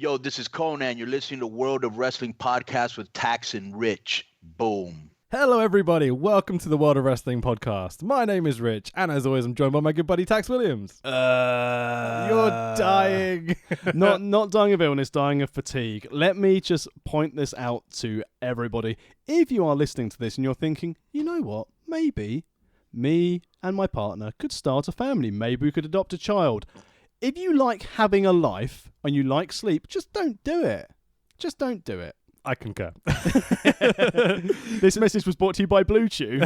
Yo, this is Conan. You're listening to World of Wrestling Podcast with Tax and Rich. Boom. Hello, everybody. Welcome to the World of Wrestling Podcast. My name is Rich, and as always, I'm joined by my good buddy Tax Williams. You're dying. not dying of illness, dying of fatigue. Let me just point this out to everybody. If you are listening to this and you're thinking, you know what, maybe me and my partner could start a family. Maybe we could adopt a child. If you like having a life and you like sleep, just don't do it. Just don't do it. I concur. This message was brought to you by Blue Chew.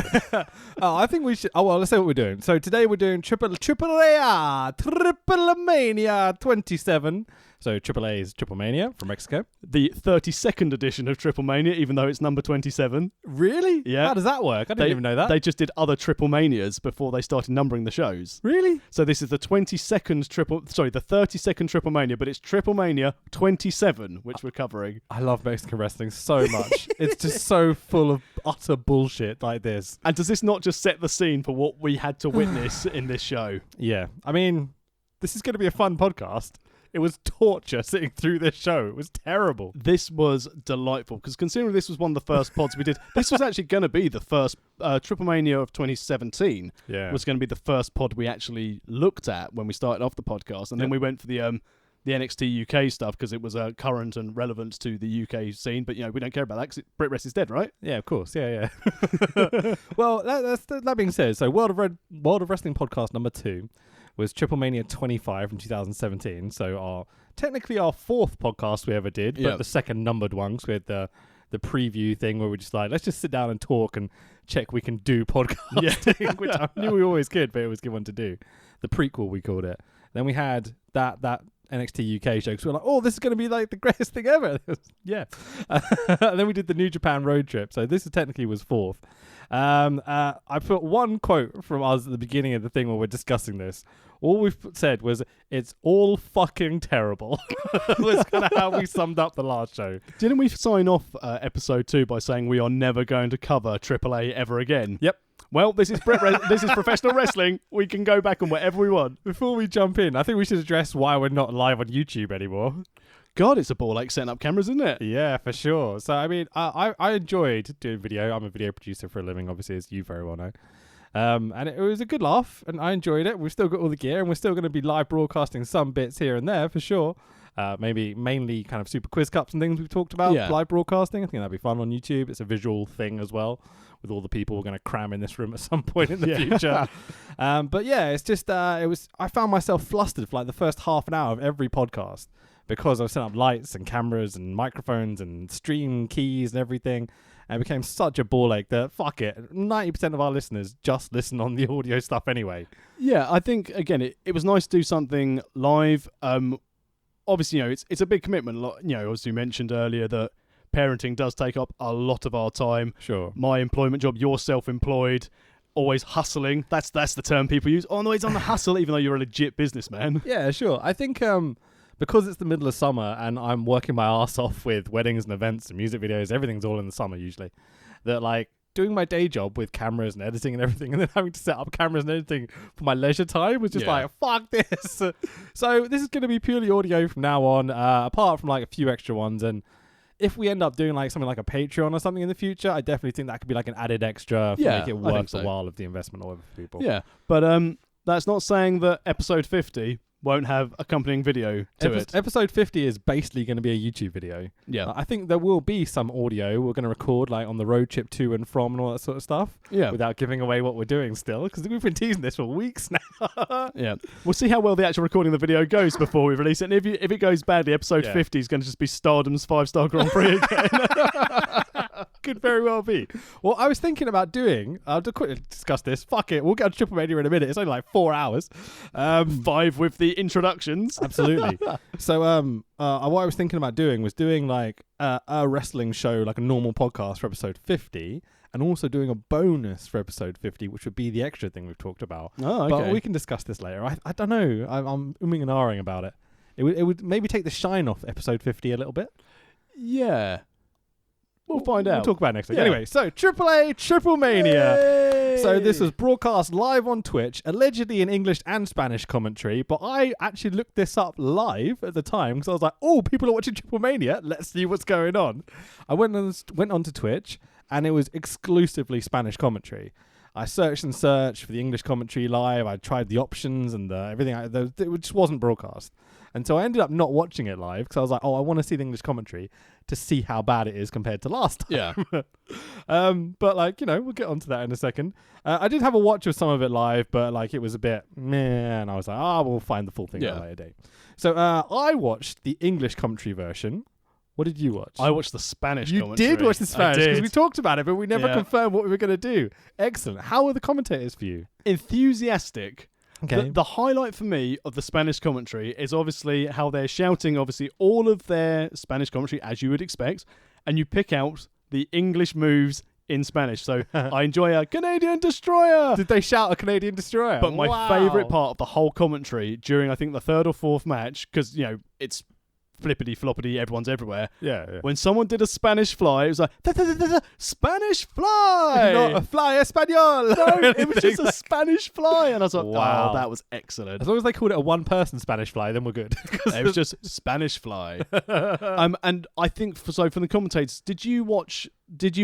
I think we should... Oh, well, let's say what we're doing. So today we're doing AAA Triplemania XXVII. So AAA is Triplemania from Mexico. The 32nd edition of Triplemania, even though it's number 27. Really? Yeah. How does that work? I didn't even know that. They just did other Triplemanias before they started numbering the shows. Really? So this is the 32nd Triplemania, but it's Triplemania 27, which we're covering. I love Mexican wrestling so much. It's just so full of utter bullshit like this. And does this not just set the scene for what we had to witness in this show? Yeah. I mean, this is going to be a fun podcast. It was torture sitting through this show. It was terrible. This was delightful, because considering this was one of the first pods we did, this was actually going to be the first Triplemania of 2017. Yeah. Was going to be the first pod we actually looked at when we started off the podcast. And then we went for the NXT UK stuff because it was current and relevant to the UK scene. But, you know, we don't care about that because Brit Rest is dead, right? Yeah, of course. Yeah. Well, that being said, so World of Wrestling Podcast number 2 was Triplemania 25 from 2017. So technically our fourth podcast we ever did, but the second numbered one, because we had the preview thing where we're just like, let's just sit down and talk and check we can do podcasting, which I knew we always could, but it was a good one to do. The prequel, we called it. Then we had that NXT UK show, because we were like, oh, this is going to be like the greatest thing ever. Yeah. And then we did the New Japan road trip. So this technically was fourth. I put one quote from us at the beginning of the thing when we're discussing this. All we've said was, it's all fucking terrible. That's kind of how we summed up the last show. Didn't we sign off episode 2 by saying we are never going to cover AAA ever again? Yep. Well, this is this is professional wrestling. We can go back on whatever we want. Before we jump in, I think we should address why we're not live on YouTube anymore. God, it's a ball ache setting up cameras, isn't it? Yeah, for sure. So, I mean, I enjoyed doing video. I'm a video producer for a living, obviously, as you very well know. And it was a good laugh, and I enjoyed it. We've still got all the gear, and we're still going to be live broadcasting some bits here and there, for sure. Maybe mainly kind of Super Quiz Cups and things we've talked about, live broadcasting. I think that'd be fun on YouTube. It's a visual thing as well, with all the people we're going to cram in this room at some point in the future. But yeah, it's just, I found myself flustered for like the first half an hour of every podcast, because I was setting up lights and cameras and microphones and stream keys and everything. And it became such a ball ache that, fuck it, 90% of our listeners just listen on the audio stuff anyway. Yeah, I think, again, it was nice to do something live. Obviously, you know, it's a big commitment. You know, as you mentioned earlier, that parenting does take up a lot of our time. Sure. My My employment job, you're self-employed, always hustling. That's the term people use. Oh, no, he's on the hustle, even though you're a legit businessman. Yeah, sure. I think because it's the middle of summer and I'm working my ass off with weddings and events and music videos, everything's all in the summer usually, that like doing my day job with cameras and editing and everything, and then having to set up cameras and editing for my leisure time was just like, fuck this. So this is going to be purely audio from now on, apart from like a few extra ones. And if we end up doing like something like a Patreon or something in the future, I definitely think that could be like an added extra to make it worth the while of the investment or for people. Yeah, but that's not saying that episode 50 won't have accompanying video to it. Episode 50 is basically going to be a YouTube video. Yeah. I think there will be some audio we're going to record like on the road trip to and from and all that sort of stuff. Yeah. Without giving away what we're doing still, because we've been teasing this for weeks now. Yeah. We'll see how well the actual recording of the video goes before we release it. And if it goes badly, episode 50 is going to just be Stardom's 5-star Grand Prix again. Could very well be. Well, I was thinking about doing, I'll quickly discuss this. Fuck it. We'll get to Triplemania in a minute. It's only like 4 hours. 5 with the introductions. Absolutely. So what I was thinking about doing was doing like a wrestling show, like a normal podcast for episode 50, and also doing a bonus for episode 50, which would be the extra thing we've talked about. Oh, okay. But we can discuss this later. I don't know. I'm umming and ahhing about it. It would maybe take the shine off episode 50 a little bit. Yeah. We'll find out. We'll talk about it next week. Yeah. Anyway, so AAA Triplemania. Yay! So this was broadcast live on Twitch, allegedly in English and Spanish commentary, but I actually looked this up live at the time because I was like, oh, people are watching Triplemania. Let's see what's going on. I went onto Twitch and it was exclusively Spanish commentary. I searched for the English commentary live. I tried the options and everything. It just wasn't broadcast. And so I ended up not watching it live because I was like, oh, I want to see the English commentary to see how bad it is compared to last time. Yeah. But like, we'll get onto that in a second. I did have a watch of some of it live, but like it was a bit meh. And I was like, we'll find the full thing at a later date. So I watched the English commentary version. What did you watch? I watched the Spanish commentary. You did watch the Spanish because I we did. talked about it, but we never confirmed what we were going to do. Excellent. How were the commentators for you? Enthusiastic. Okay. The highlight for me of the Spanish commentary is obviously how they're shouting, obviously, all of their Spanish commentary, as you would expect, and you pick out the English moves in Spanish. So I enjoy a Canadian destroyer. Did they shout a Canadian destroyer? But my favourite part of the whole commentary during, I think, the third or fourth match, because, it's flippity floppity, everyone's everywhere. Yeah. When someone did a Spanish fly, it was like, Spanish fly! Not a fly Espanol! No, it was just a Spanish fly. And I was like, Wow. oh, that was excellent. As long as they called it a one-person Spanish fly, then we're good. It was just Spanish fly. And I think, from the commentators, did you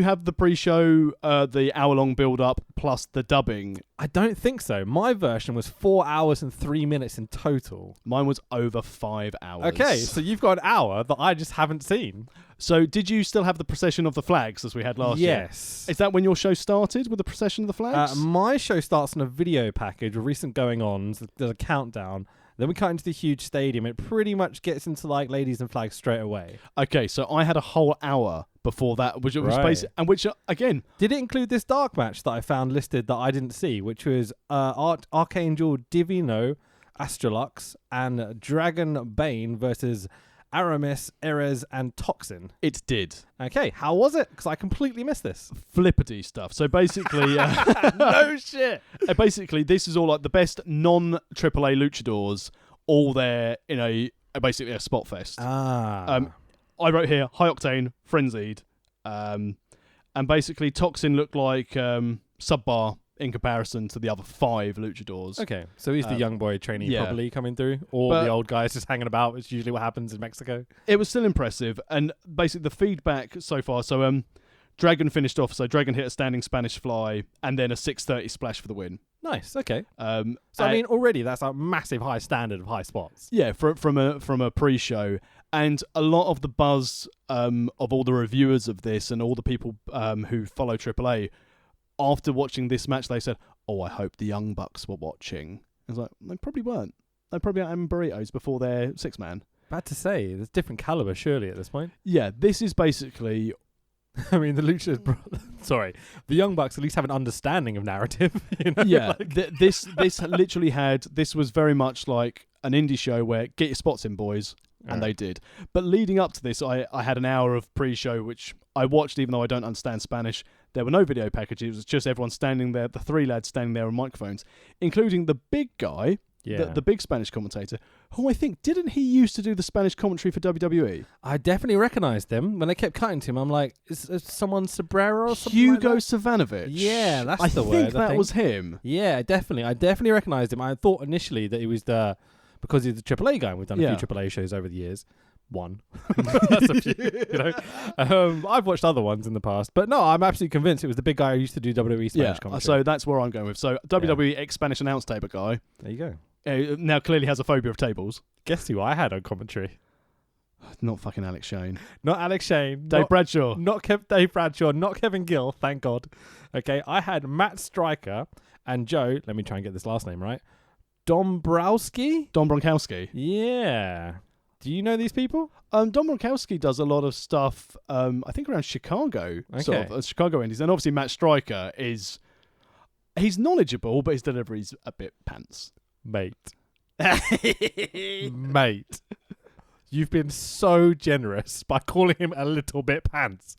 have the pre-show, the hour-long build-up plus the dubbing? I don't think so. My version was 4 hours and 3 minutes in total. Mine was over 5 hours. Okay, so you've got an hour that I just haven't seen. So did you still have the procession of the flags as we had last year? Yes. Is that when your show started, with the procession of the flags? My show starts on a video package with recent going-ons. There's a countdown. Then we cut into the huge stadium. It pretty much gets into like ladies and flags straight away. Okay, so I had a whole hour before that, which was Right. basically, and which again, Did it include this dark match that I found listed that I didn't see, which was Archangel Divino, Astrolux, and Dragon Bane versus Aramis, Erez, and Toxin? it did Okay, how was it? Because I completely missed this. flippity stuff. So basically, No shit. basically this is all like the best non-AAA luchadors, all there in basically a spot fest. I wrote here high octane, frenzied, and basically Toxin looked like subbar in comparison to the other 5 luchadors. Okay, so he's the young boy trainee yeah. probably coming through, or But- the old guys just hanging about. It's usually what happens in Mexico. It was still impressive, and basically the feedback so far. So Dragon finished off. So Dragon hit a standing Spanish fly and then a 630 splash for the win. Nice. Okay. So So I mean, already that's a massive high standard of high spots. yeah, from a pre-show, and a lot of the buzz of all the reviewers of this and all the people who follow AAA, after watching this match, they said, "Oh, I hope the Young Bucks were watching." I was like, they probably weren't. They probably had burritos before their 6-man. Bad to say, there's different caliber surely at this point. Yeah, this is basically. I mean, the Luchas, the Young Bucks at least have an understanding of narrative. Yeah, like- this literally had. This was very much like an indie show where get your spots in, boys. And they did. But leading up to this, I had an hour of pre-show, which I watched even though I don't understand Spanish. There were no video packages. It was just everyone standing there, the 3 lads standing there on microphones, including the big guy, the big Spanish commentator, who I think, didn't he used to do the Spanish commentary for WWE? I definitely recognised him. When they kept cutting to him, I'm like, is someone Sobrero or something Hugo like that? Savanovic. Yeah, that's I the think word. that was him. Yeah, definitely. I definitely recognised him. I thought initially that he was because he's the AAA guy. And we've done a few AAA shows over the years. One. That's a few, I've watched other ones in the past. But no, I'm absolutely convinced it was the big guy who used to do WWE Spanish commentary. So that's where I'm going with. So WWE ex-Spanish announce table guy. There you go. Now clearly has a phobia of tables. Guess who I had on commentary? Not fucking Alex Shane. Not Alex Shane. Dave Bradshaw. Not Dave Bradshaw. Not Kevin Gill. Thank God. Okay, I had Matt Stryker and Joe. Let me try and get this last name right. Dombrowski? Don Bronkowski. Yeah. Do you know these people? Don Bronkowski does a lot of stuff, I think around Chicago, sort of, Chicago Indies. And obviously Matt Stryker he's knowledgeable, but his delivery's a bit pants. Mate. Mate. You've been so generous by calling him a little bit pants.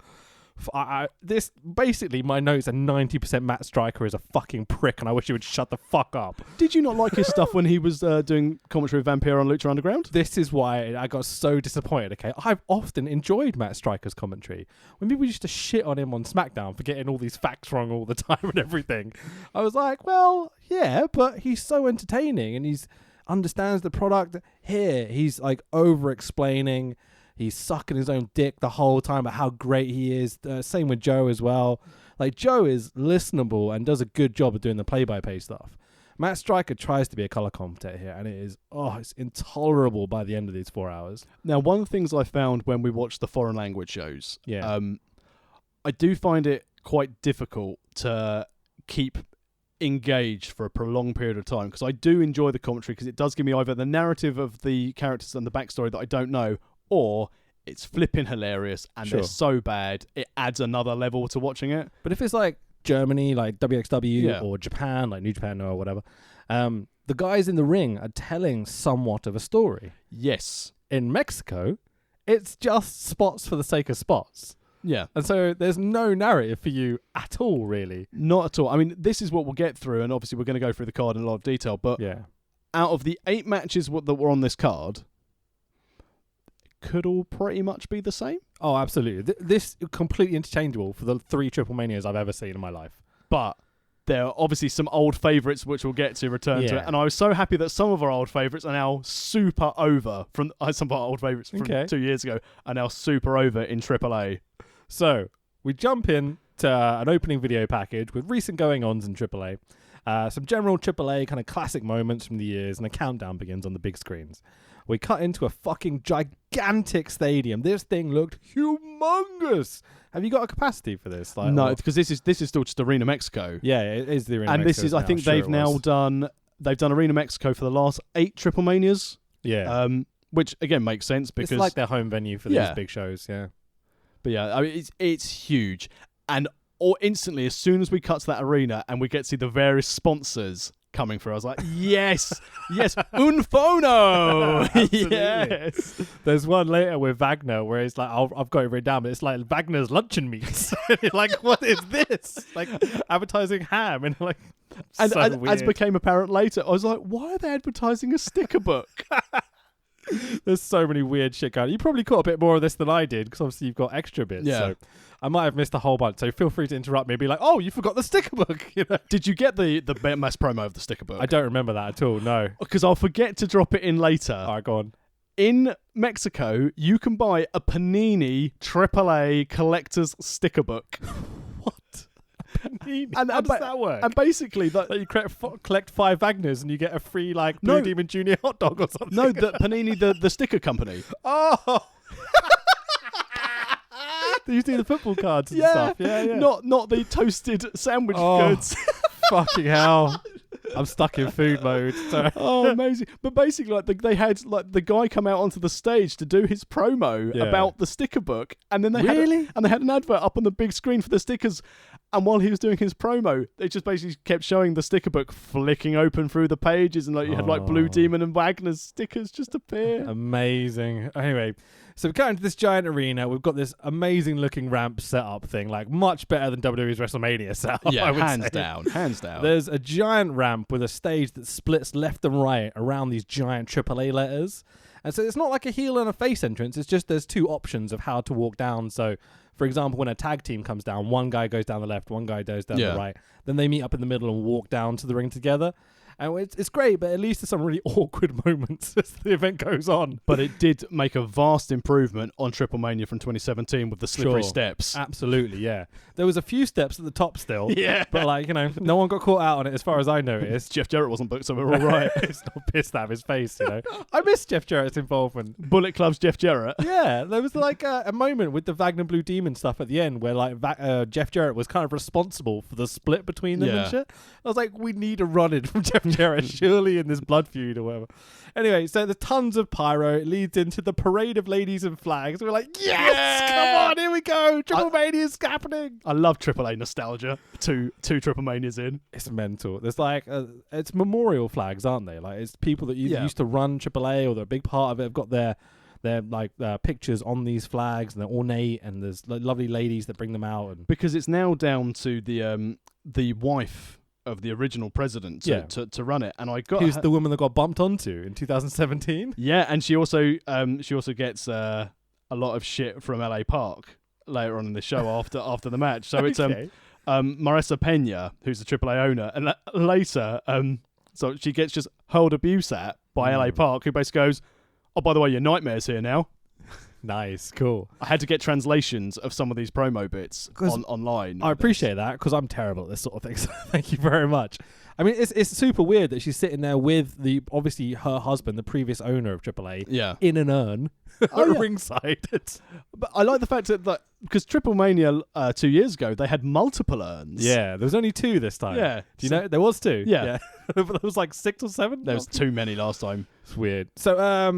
This basically, my notes are 90% Matt Stryker is a fucking prick, and I wish he would shut the fuck up. Did you not like his stuff when he was doing commentary with Vampire on Lucha Underground? This is why I got so disappointed. Okay, I've often enjoyed Matt Stryker's commentary. When people used to shit on him on SmackDown for getting all these facts wrong all the time and everything, I was like, well, yeah, but he's so entertaining and he's understands the product. Here, he's like over explaining. He's sucking his own dick the whole time about how great he is. Same with Joe as well. Like, Joe is listenable and does a good job of doing the play-by-play stuff. Matt Stryker tries to be a color commentator here, and it's intolerable by the end of these 4 hours. Now, one of the things I found when we watched the foreign language shows, I do find it quite difficult to keep engaged for a prolonged period of time, because I do enjoy the commentary, because it does give me either the narrative of the characters and the backstory that I don't know, or it's flipping hilarious and they're so bad it adds another level to watching it. But if it's like Germany, like WXW, or Japan, like New Japan or whatever, the guys in the ring are telling somewhat of a story. Yes. In Mexico, it's just spots for the sake of spots. Yeah. And so there's no narrative for you at all, really. Not at all. I mean, this is what we'll get through, and obviously we're going to go through the card in a lot of detail, but out of the 8 matches that were on this card, could all pretty much be the same. Oh, absolutely. This is completely interchangeable for the 3 Triple Manias I've ever seen in my life. But there are obviously some old favourites which we'll get to return to it. And I was so happy that some of our old favourites are now super over. From some of our old favourites from 2 years ago are now super over in AAA. So we jump in to an opening video package with recent going-ons in AAA. Some general AAA kind of classic moments from the years, and a countdown begins on the big screens. We cut into a fucking gigantic stadium. This thing looked humongous. Have you got a capacity for this? Like, no, because this is still just Arena Mexico. Yeah, it is the Arena and Mexico. And this is, I think they've now done Arena Mexico for the last 8 Triple Manias. Yeah. Which, again, makes sense because... It's like their home venue for these big shows, yeah. But yeah, I mean, it's huge. And instantly, as soon as we cut to that arena and we get to see the various sponsors coming through, I was like, yes, un fono. Yes. There's one later with Wagner where it's like, I've got it written down, but it's like Wagner's luncheon meats. Like, what is this? Like, advertising ham and like, and so weird. As became apparent later, I was like, why are they advertising a sticker book? There's so many weird shit going on. You probably caught a bit more of this than I did, because obviously you've got extra bits. Yeah. So I might have missed a whole bunch. So feel free to interrupt me and be like, oh, you forgot the sticker book. You know? Did you get the mass promo of the sticker book? I don't remember that at all, no. Because I'll forget to drop it in later. All right, go on. In Mexico, you can buy a Panini AAA collector's sticker book. What? Panini? And how does that work? And basically, you collect 5 Wagners and you get a free like Blue Demon Junior hot dog or something. No, the Panini, the sticker company. Oh. Do you see the football cards and stuff? Yeah. Not the toasted sandwich goods. Fucking hell. I'm stuck in food mode. So. Oh, amazing. But basically, like they had like the guy come out onto the stage to do his promo about the sticker book, and then they had an advert up on the big screen for the stickers. And while he was doing his promo, they just basically kept showing the sticker book flicking open through the pages, and like you had like Blue Demon and Wagner's stickers just appear. Amazing. Anyway, so we got into this giant arena. We've got this amazing looking ramp setup thing, like much better than WWE's WrestleMania setup. Yeah, I would hands say. down. There's a giant ramp with a stage that splits left and right around these giant AAA letters. And so it's not like a heel and a face entrance. It's just there's 2 options of how to walk down. So, for example, when a tag team comes down, one guy goes down the left, one guy goes down the right. Then they meet up in the middle and walk down to the ring together. And it's great, but at least there's some really awkward moments as the event goes on. But it did make a vast improvement on Triple Mania from 2017 with the slippery steps. Absolutely, yeah. There was a few steps at the top still. Yeah. But like, no one got caught out on it as far as I noticed. Jeff Jarrett wasn't booked, so we're all right. He's not pissed out of his face, I miss Jeff Jarrett's involvement. Bullet Club's Jeff Jarrett. Yeah, there was like a moment with the Wagner Blue Demon stuff at the end where like Jeff Jarrett was kind of responsible for the split between them and shit. I was like, we need a run-in from Jeff Jarrett, surely, in this blood feud or whatever. Anyway, so there's tons of pyro. It leads into the parade of ladies and flags. We're like, yes, come on, here we go. Triple Mania's happening. I love AAA nostalgia. Two Triple Manias in. It's mental. There's like, it's memorial flags, aren't they? Like, it's people that used to run AAA or they're a big part of it have got their they're like pictures on these flags, and they're ornate, and there's lovely ladies that bring them out. And because it's now down to the wife of the original president to run it, and who's the woman that got bumped onto in 2017? Yeah, and she also gets a lot of shit from LA Park later on in the show after the match. So it's Marissa Pena, who's the AAA owner, and later so she gets just hurled abuse at by LA Park, who basically goes, "Oh, by the way, your nightmare's here now." Nice, cool. I had to get translations of some of these promo bits online. I appreciate that, because I'm terrible at this sort of thing. So thank you very much. I mean, it's super weird that she's sitting there with obviously her husband, the previous owner of AAA, in an urn ringside. But I like the fact that because Triplemania 2 years ago, they had multiple urns. Yeah, there was only 2 this time. Yeah. Do you know? There was 2. Yeah. There was like 6 or 7. There was too many last time. It's weird. So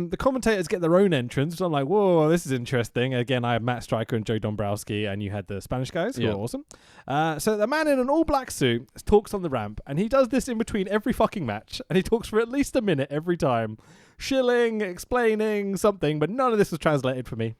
the commentators get their own entrance, which I'm like, whoa, this is interesting. Again, I had Matt Stryker and Joe Dombrowski, and you had the Spanish guys, who are awesome. So the man in an all-black suit talks on the ramp, and he does this in between every fucking match, and he talks for at least a minute every time, shilling, explaining something, but none of this was translated for me.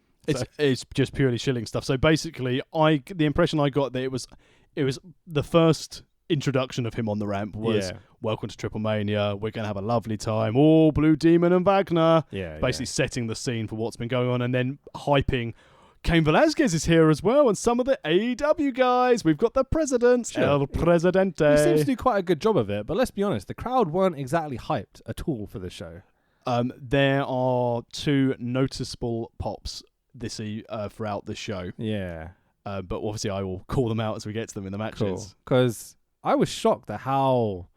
It's just purely shilling stuff. So basically, the impression I got that it was the first introduction of him on the ramp was welcome to Triplemania. We're going to have a lovely time. Oh, Blue Demon and Wagner. Basically setting the scene for what's been going on, and then hyping. Cain Velasquez is here as well, and some of the AEW guys. We've got the president, El Presidente. He seems to do quite a good job of it, but let's be honest, the crowd weren't exactly hyped at all for the show. There are 2 noticeable pops throughout the show. Yeah. But obviously I will call them out as we get to them in the matches. Because I was shocked at how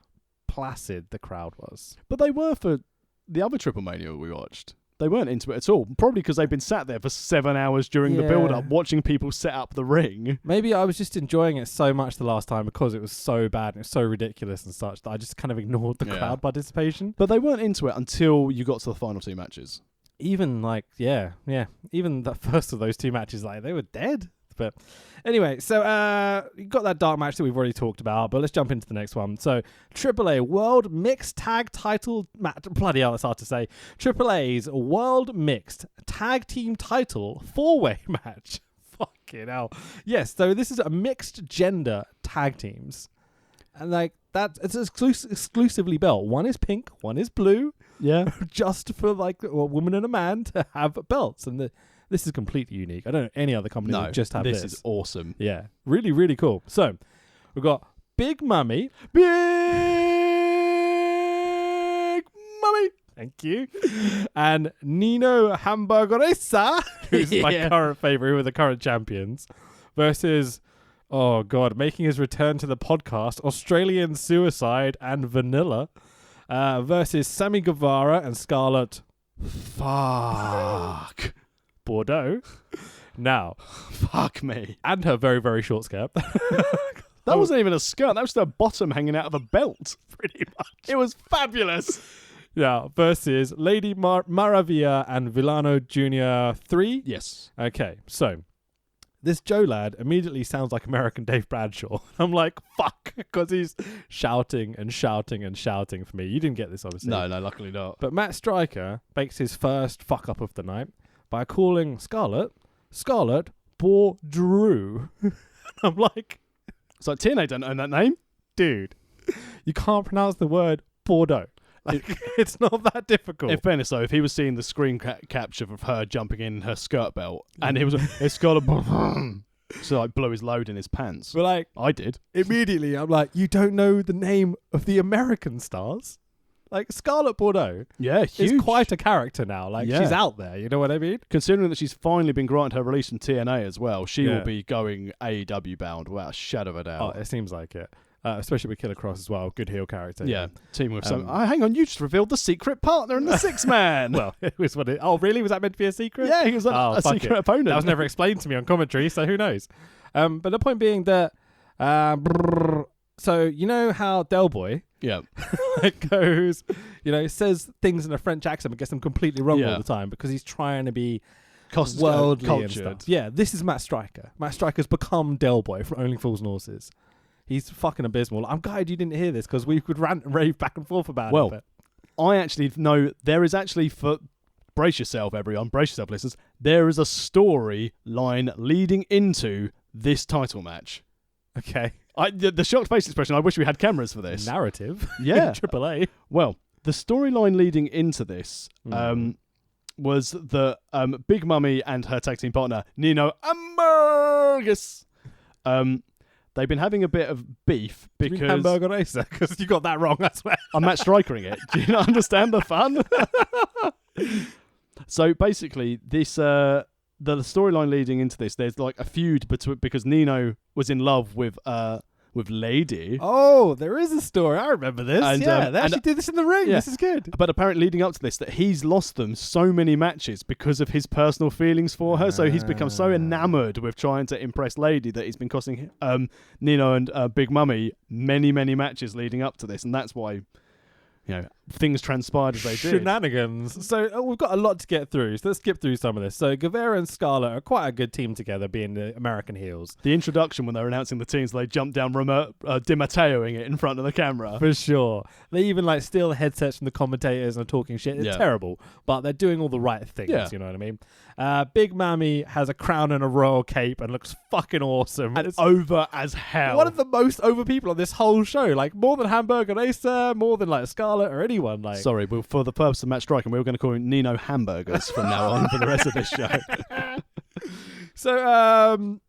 placid the crowd was. But they were for the other Triplemania we watched. They weren't into it at all. Probably because they've been sat there for 7 hours during the build-up watching people set up the ring. Maybe I was just enjoying it so much the last time because it was so bad and it was so ridiculous and such that I just kind of ignored the crowd participation. But they weren't into it until you got to the final 2 matches. Even even the first of those 2 matches, like, they were dead. But anyway, so you got that dark match that we've already talked about, but let's jump into the next one. So AAA World Mixed Tag Title match. Bloody hell, that's hard to say. AAA's World Mixed Tag Team Title 4-way match. Fucking hell. Yes, so this is a mixed gender tag teams. And like that, it's exclusively built. One is pink, one is blue. Yeah. Just for like a woman and a man to have belts. And this is completely unique. I don't know any other company that just have this. This is awesome. Yeah. Really, really cool. So, we've got Big Mummy. Thank you. And Nino Hamburguesa, who's my current favourite, who are the current champions, versus, oh God, making his return to the podcast, Australian Suicide and Vanilla, versus Sammy Guevara and Scarlett Bordeaux. Now, fuck me. And her very, very short skirt. That wasn't even a skirt. That was the bottom hanging out of a belt. Pretty much. It was fabulous. Yeah, versus Lady Maravilla and Villano Jr. 3. Yes. Okay, so this Joe lad immediately sounds like American Dave Bradshaw. I'm like, fuck, because he's shouting and shouting and shouting for me. You didn't get this, obviously. No, luckily not. But Matt Stryker makes his first fuck up of the night by calling Scarlett Bordeaux. I'm like... It's like TNA don't own that name. Dude, you can't pronounce the word Bordeaux. Like, it's not that difficult. In fairness, though, if he was seeing the screen capture of her jumping in her skirt belt, and it was it's Scarlett, so like blew his load in his pants. But like, I did immediately. I'm like, you don't know the name of the American stars? Like Scarlett Bordeaux, huge. Is quite a character now. Like she's out there. You know what I mean? Considering that she's finally been granted her release from TNA as well, she will be going AEW bound without a shadow of a doubt. Oh, it seems like it. Especially with Killer Cross as well. Good heel character. Yeah. Team with some... hang on, you just revealed the secret partner in the 6-man. Well, it was what it... Oh, really? Was that meant to be a secret? Yeah, he was a secret opponent. That was never explained to me on commentary, so who knows? But the point being that... so, you know how Del Boy... Yeah. goes... says things in a French accent but gets them completely wrong all the time because he's trying to be... worldly cultured. And stuff. Yeah, this is Matt Stryker. Matt Stryker's become Del Boy from Only Fools and Horses. He's fucking abysmal. I'm glad you didn't hear this because we could rant and rave back and forth about it. Well, I actually know there is actually for brace yourself, everyone, brace yourself, listeners. There is a storyline leading into this title match. Okay. The shocked face expression, I wish we had cameras for this. Narrative. Yeah. AAA. Well, the storyline leading into this was that Big Mummy and her tag team partner, Nino Hamburgus, they've been having a bit of beef because... You mean Hamburger Racer? Because you got that wrong, I swear. I'm Matt Strikering it. Do you not understand the fun? So basically, this the storyline leading into this, there's like a feud because Nino was in love with Lady. Oh, there is a story. I remember this. And, they actually did this in the ring. Yeah. This is good. But apparently leading up to this, that he's lost them so many matches because of his personal feelings for her. So he's become so enamoured with trying to impress Lady that he's been costing Nino and Big Mummy many, many matches leading up to this. And that's why, things transpired as they did. Shenanigans. So we've got a lot to get through. So let's skip through some of this. So Guevara and Scarlett are quite a good team together, being the American heels. The introduction when they were announcing the teams, they jumped down Di Matteoing it in front of the camera. For sure. They even steal the headsets from the commentators and are talking shit. It's terrible, but they're doing all the right things. Yeah. You know what I mean? Big Mammy has a crown and a royal cape and looks fucking awesome. And it's over as hell. One of the most over people on this whole show. More than Hamburger Racer, more than Scarlett or anyone. Sorry, well, for the purpose of Matt Striking, we were going to call him Nino Hamburgers from now on for the rest of this show. So,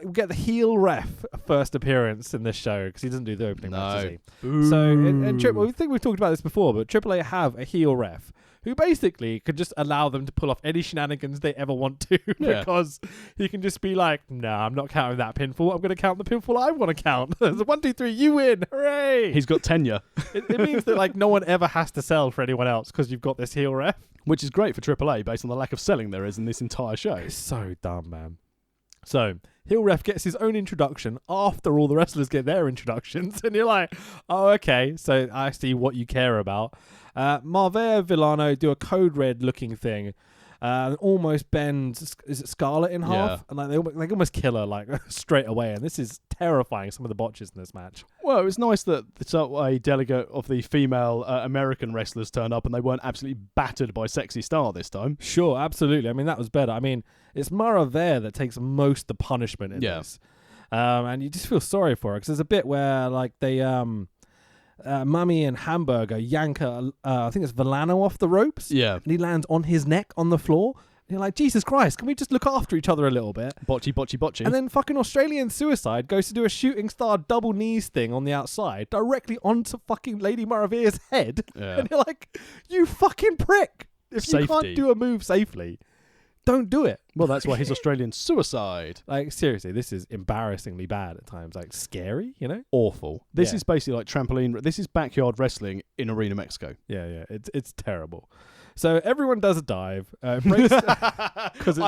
we get the heel ref first appearance in this show because he doesn't do the opening match, does he? Boo. So, I think we've talked about this before, but AAA have a heel ref who basically could just allow them to pull off any shenanigans they ever want to because he can just be like, nah, I'm not counting that pinfall. I'm going to count the pinfall I want to count. So 1, 2, 3, you win. Hooray. He's got tenure. It means that no one ever has to sell for anyone else because you've got this heel ref. Which is great for AAA based on the lack of selling there is in this entire show. It's so dumb, man. So, heel ref gets his own introduction after all the wrestlers get their introductions. And you're like, oh, okay, so I see what you care about. Marvea Villano do a code red looking thing. Almost bends, is it Scarlett in half? And they almost kill her straight away. And this is terrifying, some of the botches in this match. Well, it was nice that a delegate of the female American wrestlers turned up and they weren't absolutely battered by Sexy Star this time. Sure, absolutely. I mean, that was better. I mean, it's Mara there that takes most of the punishment in this. And you just feel sorry for her because there's a bit where they... Mummy and Hamburger yank I think it's Villano off the ropes. Yeah. And he lands on his neck on the floor. And you're like, Jesus Christ, can we just look after each other a little bit? Botchy. And then fucking Australian Suicide goes to do a shooting star double knees thing on the outside directly onto fucking Lady Maravilla's head. Yeah. And you're like, you fucking prick. If you can't do a move safely, don't do it. Well, that's why he's Australian Suicide. Seriously, this is embarrassingly bad at times. Scary, Awful. This is basically like trampoline. This is backyard wrestling in Arena Mexico. Yeah. It's terrible. So everyone does a dive. Because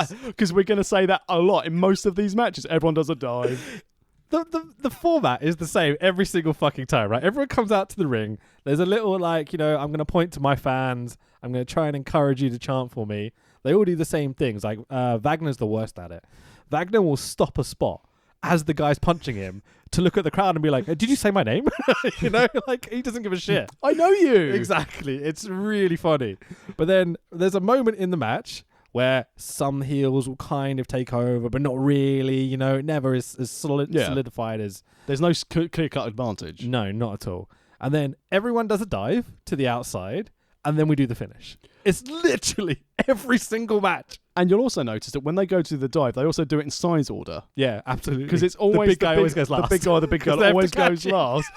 we're going to say that a lot in most of these matches. Everyone does a dive. The format is the same every single fucking time, right? Everyone comes out to the ring. There's a little I'm going to point to my fans. I'm going to try and encourage you to chant for me. They all do the same things. Wagner's the worst at it. Wagner will stop a spot as the guy's punching him to look at the crowd and be like, did you say my name? He doesn't give a shit. I know you. Exactly. It's really funny. But then there's a moment in the match where some heels will kind of take over, but not really. It never is as solidified as... There's no clear-cut advantage. No, not at all. And then everyone does a dive to the outside, and then we do the finish. It's literally every single match. And you'll also notice that when they go to the dive, they also do it in size order. Yeah, absolutely. Because it's always the big guy always goes last. The big girl always goes last.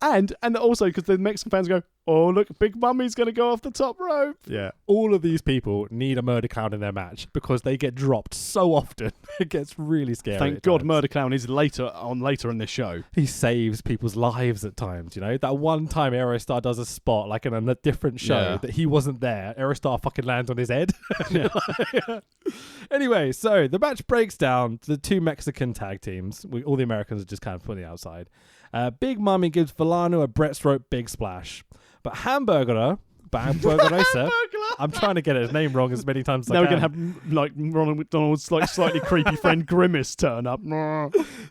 And also because the Mexican fans go, oh, look, Big Mummy's going to go off the top rope. Yeah. All of these people need a murder clown in their match because they get dropped so often. It gets really scary. Thank God Murder Clown is later in this show. He saves people's lives at times, That one time Aerostar does a spot, in a different show, that he wasn't there. Aerostar fucking lands on his head. Anyway, so the match breaks down to the two Mexican tag teams. All the Americans are just kind of putting it outside. Big Mummy gives Villano a Brett's Rope big splash. But Hamburger Racer, I'm trying to get his name wrong as many times as I can. Now we're going to have Ronald McDonald's slightly creepy friend Grimace turn up.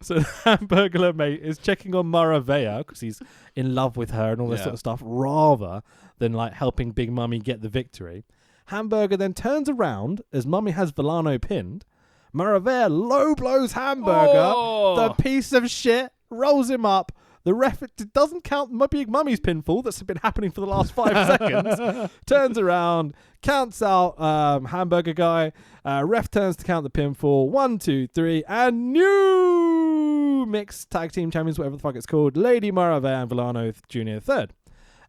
So Hamburger mate is checking on Maravilla because he's in love with her and all this sort of stuff, rather than helping Big Mummy get the victory. Hamburger then turns around as Mummy has Villano pinned. Maravilla low blows Hamburger. The piece of shit rolls him up. The ref doesn't count Big Mummy's pinfall that's been happening for the last 5 seconds. Turns around, counts out Hamburger guy. Ref turns to count the pinfall. 1, 2, 3, and new mixed tag team champions, whatever the fuck it's called, Lady Maravilla and Villano Jr. third.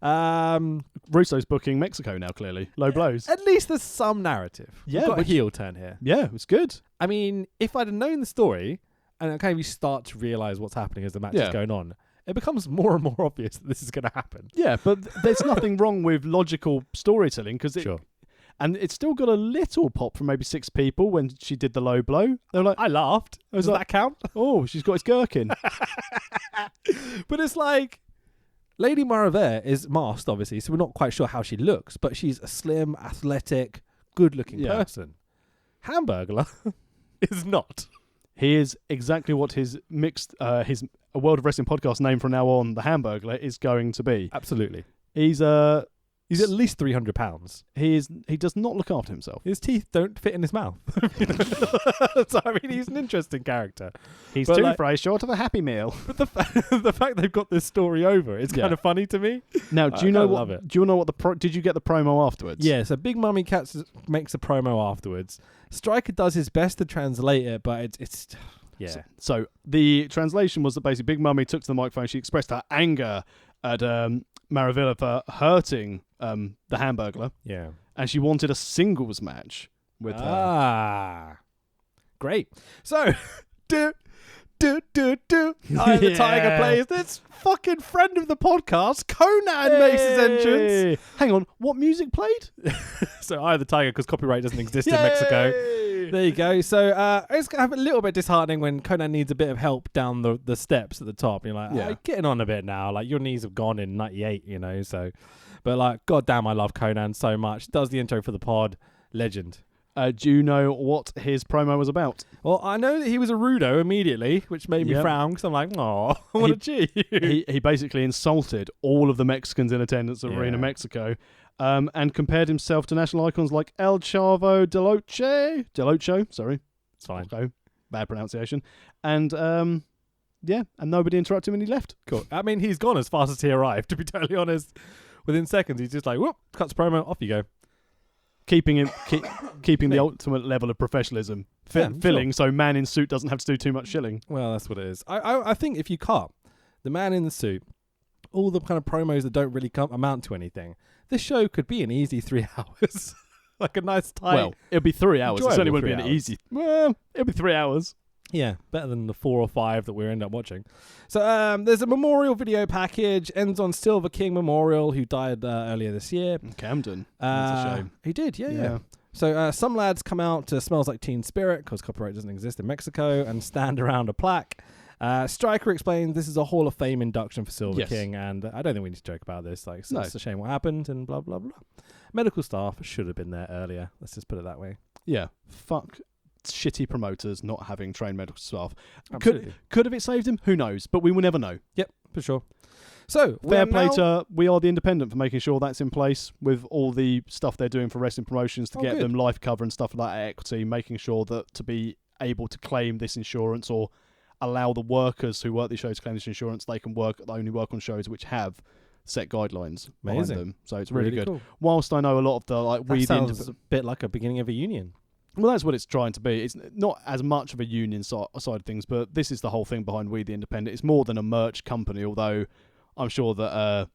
Russo's booking Mexico now, clearly. Low blows. At least there's some narrative. Yeah, We've got a heel turn here. Yeah, it was good. I mean, if I'd have known the story, and kind of you start to realise what's happening as the match is going on, it becomes more and more obvious that this is going to happen. Yeah, but there's nothing wrong with logical storytelling because and it's still got a little pop from maybe 6 people when she did the low blow. They were like, I laughed. Does that count? Oh, she's got his gherkin. But it's like, Lady Maravilla is masked, obviously, so we're not quite sure how she looks, but she's a slim, athletic, good-looking person. Hamburglar is not. He is exactly what his his World of Wrestling podcast name from now on, the Hamburglar, is going to be. Absolutely. He's at least 300 pounds. He does not look after himself. His teeth don't fit in his mouth. So, I mean, he's an interesting character. He's two fries short of a Happy Meal. But the fact they've got this story over, it's kind of funny to me. Now, do you know what did you get the promo afterwards? Yeah, so Big Mummy makes a promo afterwards. Stryker does his best to translate it, but it's yeah. So the translation was that basically Big Mummy took to the microphone. She expressed her anger at Maravilla for hurting the Hamburglar. Yeah. And she wanted a singles match with her. Great. So, Eye of the Tiger plays this fucking friend of the podcast, Conan, makes his entrance. Hang on, what music played? So Eye of the Tiger, because copyright doesn't exist in Mexico. There you go. So it's kind of a little bit disheartening when Conan needs a bit of help down the steps at the top. You're like, getting on a bit now. Like, your knees have gone in 98, you know. So, but like, goddamn, I love Conan so much. Does the intro for the pod. Legend. Do you know what his promo was about? Well, I know that he was a rudo immediately, which made me frown because I'm like, oh, what a G. He basically insulted all of the Mexicans in attendance at Arena Mexico, and compared himself to national icons like El Chavo Delocho, sorry. It's fine. Okay. Bad pronunciation. And, and nobody interrupted him and he left. Cool. I mean, he's gone as fast as he arrived, to be totally honest. Within seconds, he's just like, whoop, cuts promo, off you go. Keeping the ultimate level of professionalism filling, so man in suit doesn't have to do too much shilling. Well, that's what it is. I think if you cut the man in the suit, all the kind of promos that don't really amount to anything, this show could be an easy 3 hours. Like a nice tight. Well, it'll be 3 hours. It certainly wouldn't be an easy. Well, it'll be 3 hours. Yeah, better than the 4 or 5 that we end up watching. So there's a memorial video package. Ends on Silver King Memorial, who died earlier this year. In Camden. That's a shame. He did, yeah. So some lads come out to Smells Like Teen Spirit, because copyright doesn't exist in Mexico, and stand around a plaque. Stryker explains this is a Hall of Fame induction for Silver King, and I don't think we need to joke about this. Like, it's a shame what happened, and blah, blah, blah. Medical staff should have been there earlier. Let's just put it that way. Yeah. Fuck shitty promoters not having trained medical staff. Absolutely. Could have it saved him? Who knows? But we will never know. Yep, for sure. So, fair play to We Are the Independent for making sure that's in place with all the stuff they're doing for wrestling promotions to get them life cover and stuff like that at equity, making sure that to be able to claim this insurance or allow the workers who work these shows to claim this insurance, they can only work on shows which have set guidelines behind them. So it's really good. Cool. Whilst I know a lot of the sounds a bit like a beginning of a union. Well, that's what it's trying to be. It's not as much of a union side of things, but this is the whole thing behind We the Independent. It's more than a merch company, although I'm sure that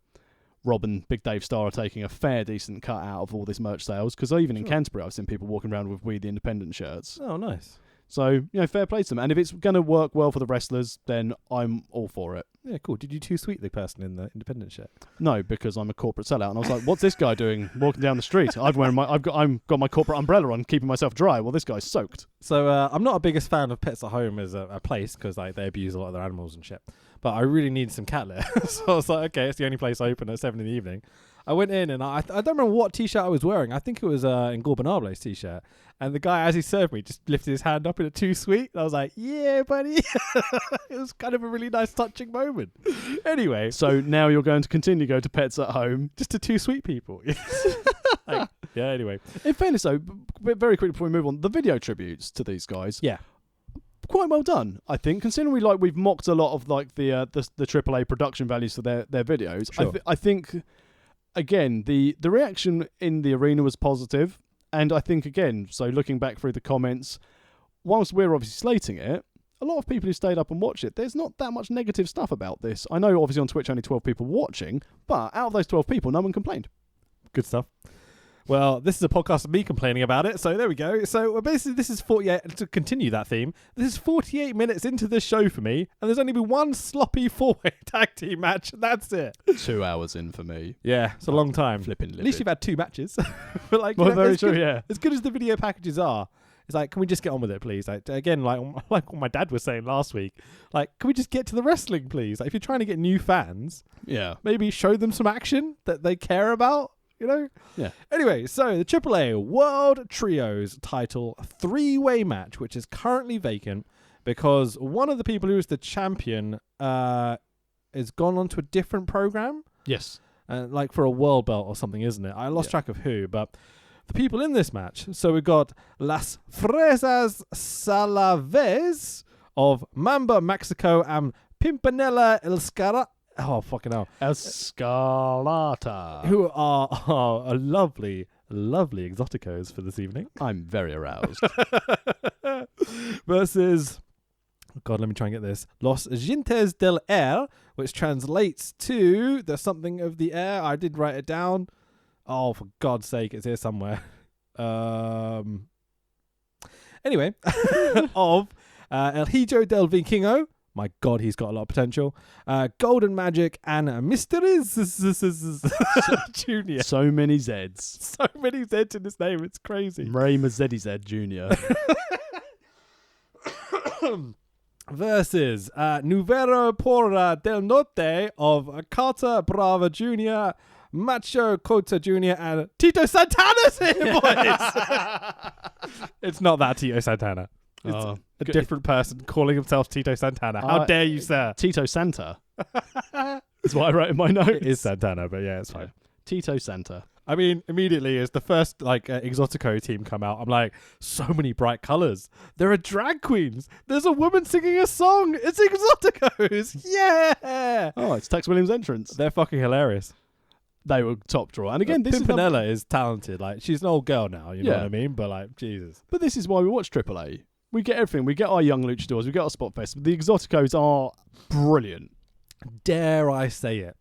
Rob and Big Dave Starr are taking a fair decent cut out of all this merch sales, because even in Canterbury I've seen people walking around with We the Independent shirts. Oh, nice. So, fair play to them. And if it's going to work well for the wrestlers, then I'm all for it. Yeah, cool. Did you too sweet the person in the independent shirt? No, because I'm a corporate sellout, and I was like, "What's this guy doing walking down the street? I've got my corporate umbrella on, keeping myself dry. Well, this guy's soaked." So I'm not a biggest fan of Pets at Home as a place, because they abuse a lot of their animals and shit. But I really needed some cat litter, so I was like, okay, it's the only place open at 7 PM. I went in and I don't remember what t-shirt I was wearing. I think it was Ingobernable's t-shirt. And the guy, as he served me, just lifted his hand up in a too sweet. I was like, yeah, buddy. It was kind of a really nice touching moment. Anyway. So now you're going to continue to go to Pets at Home. Just to too sweet people. Yeah, anyway. In fairness, though, very quickly before we move on, the video tributes to these guys, Yeah. quite well done, I think. Considering we've mocked a lot of like the AAA production values for their videos, Sure. I think again the reaction in the arena was positive, and I think again, so looking back through the comments, whilst we're obviously slating it, a lot of people who stayed up and watched it, there's not that much negative stuff about this. I know obviously on Twitch only 12 people watching, but out of those 12 people, no one complained. Good stuff. Well, this is a podcast of me complaining about it, so there we go. So basically, this is 48, to continue that theme, this is 48 minutes into this show for me, and there's only been one sloppy 4-way tag team match, and that's it. 2 hours in for me. Yeah, it's a long time. Flipping livid. At least you've had 2 matches. But like, Well, very as true, good, yeah. As good as the video packages are, it's like, can we just get on with it, please? Like, again, like what my dad was saying last week, like, can we just get to the wrestling, please? Like, if you're trying to get new fans, Yeah. maybe show them some action that they care about. You know? Yeah. Anyway, so the AAA World Trios title 3-way match, which is currently vacant because one of the people who is the champion is gone on to a different program. Yes. Like for a world belt or something, isn't it? I lost track of who, but the people in this match. So we've got Las Fresas Salaves of Mamba, Mexico, and Pimpinela Escarra. Oh, fucking hell. Escalata. Who are a lovely, lovely exoticos for this evening. I'm very aroused. Versus, God, let me try and get this. Los Gentes del Air, which translates to the something of the air. I did write it down. Oh, for God's sake, it's here somewhere. Anyway, of El Hijo del Vikingo. My God, he's got a lot of potential. Golden Magic and Mysteries Junior. So many Zeds. So many Zeds in his name. It's crazy. Ray Mazzetti Z Jr. Versus Nuvero Porra del Norte of Carter Brava Jr., Macho Cota Jr., and Tito Santana's here, boys. It's not that Tito Santana. It's a different person calling himself Tito Santana. How dare you, sir? Tito Santa. That's what I wrote in my notes. It is Santana, but yeah, it's fine. Yeah. Tito Santa. I mean, immediately as the first Exotico team come out, I'm like, so many bright colors. There are drag queens. There's a woman singing a song. It's Exoticos. Yeah. Oh, it's Tex Williams' entrance. They're fucking hilarious. They were top draw. And again, Pimpinella is talented. Like, she's an old girl now, you know what I mean? But like, Jesus. But this is why we watch AAA. We get everything. We get our young luchadors. We get our spot fest. The Exoticos are brilliant. Dare I say it?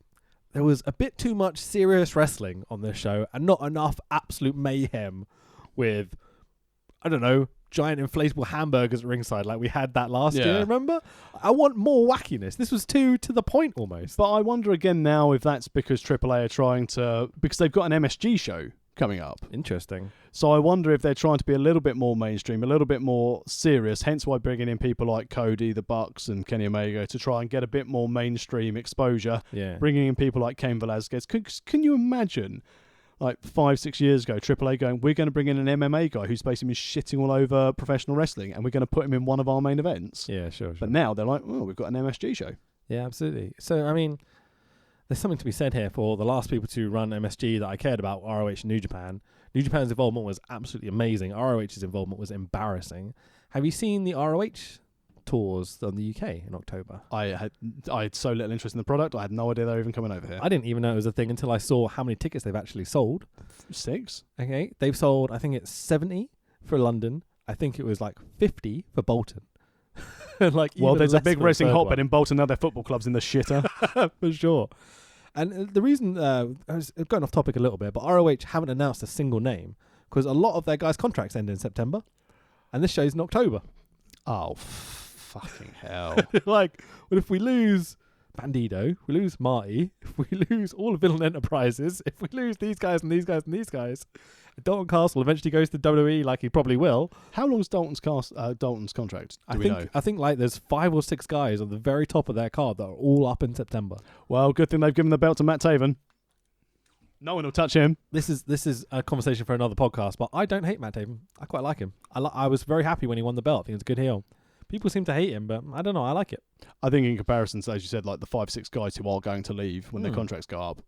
There was a bit too much serious wrestling on this show and not enough absolute mayhem with, I don't know, giant inflatable hamburgers at ringside like we had that last year, remember? I want more wackiness. This was too to the point almost. But I wonder again now if that's because AAA are trying to... Because they've got an MSG show coming up. Interesting. So I wonder if they're trying to be a little bit more mainstream, a little bit more serious, hence why bringing in people like Cody, the Bucks, and Kenny Omega to try and get a bit more mainstream exposure. Yeah. Bringing in people like Cain Velasquez. Can you imagine, like 5-6 years ago, AAA going, we're going to bring in an MMA guy who's basically been shitting all over professional wrestling and we're going to put him in one of our main events? Yeah, sure. But now they're like, oh, we've got an MSG show. Yeah, absolutely. So, I mean, there's something to be said here for the last people to run MSG that I cared about, ROH and New Japan. New Japan's involvement was absolutely amazing. ROH's involvement was embarrassing. Have you seen the ROH tours on the UK in October? I had so little interest in the product, I had no idea they were even coming over here. I didn't even know it was a thing until I saw how many tickets they've actually sold. 6? Okay. They've sold, I think it's 70 for London. I think it was like 50 for Bolton. Like, well, there's a less big for racing the third hotbed one. in Bolton. Now their football club's in the shitter. For sure. And the reason, I was going off topic a little bit, but ROH haven't announced a single name because a lot of their guys' contracts end in September. And this show's in October. Oh, fucking hell. Like, well, if we lose Bandido, if we lose Marty, if we lose all of Villain Enterprises, if we lose these guys and these guys and these guys, Dalton Castle eventually goes to WWE like he probably will. How long's Dalton's contract? I think like there's 5 or 6 guys on the very top of their card that are all up in September. Well, good thing they've given the belt to Matt Taven. No one will touch him. This is a conversation for another podcast, but I don't hate Matt Taven. I quite like him. I was very happy when he won the belt. I think it's a good heel. People seem to hate him, but I don't know. I like it. I think in comparison to, as you said, like the 5-6 guys who are going to leave when their contracts go up,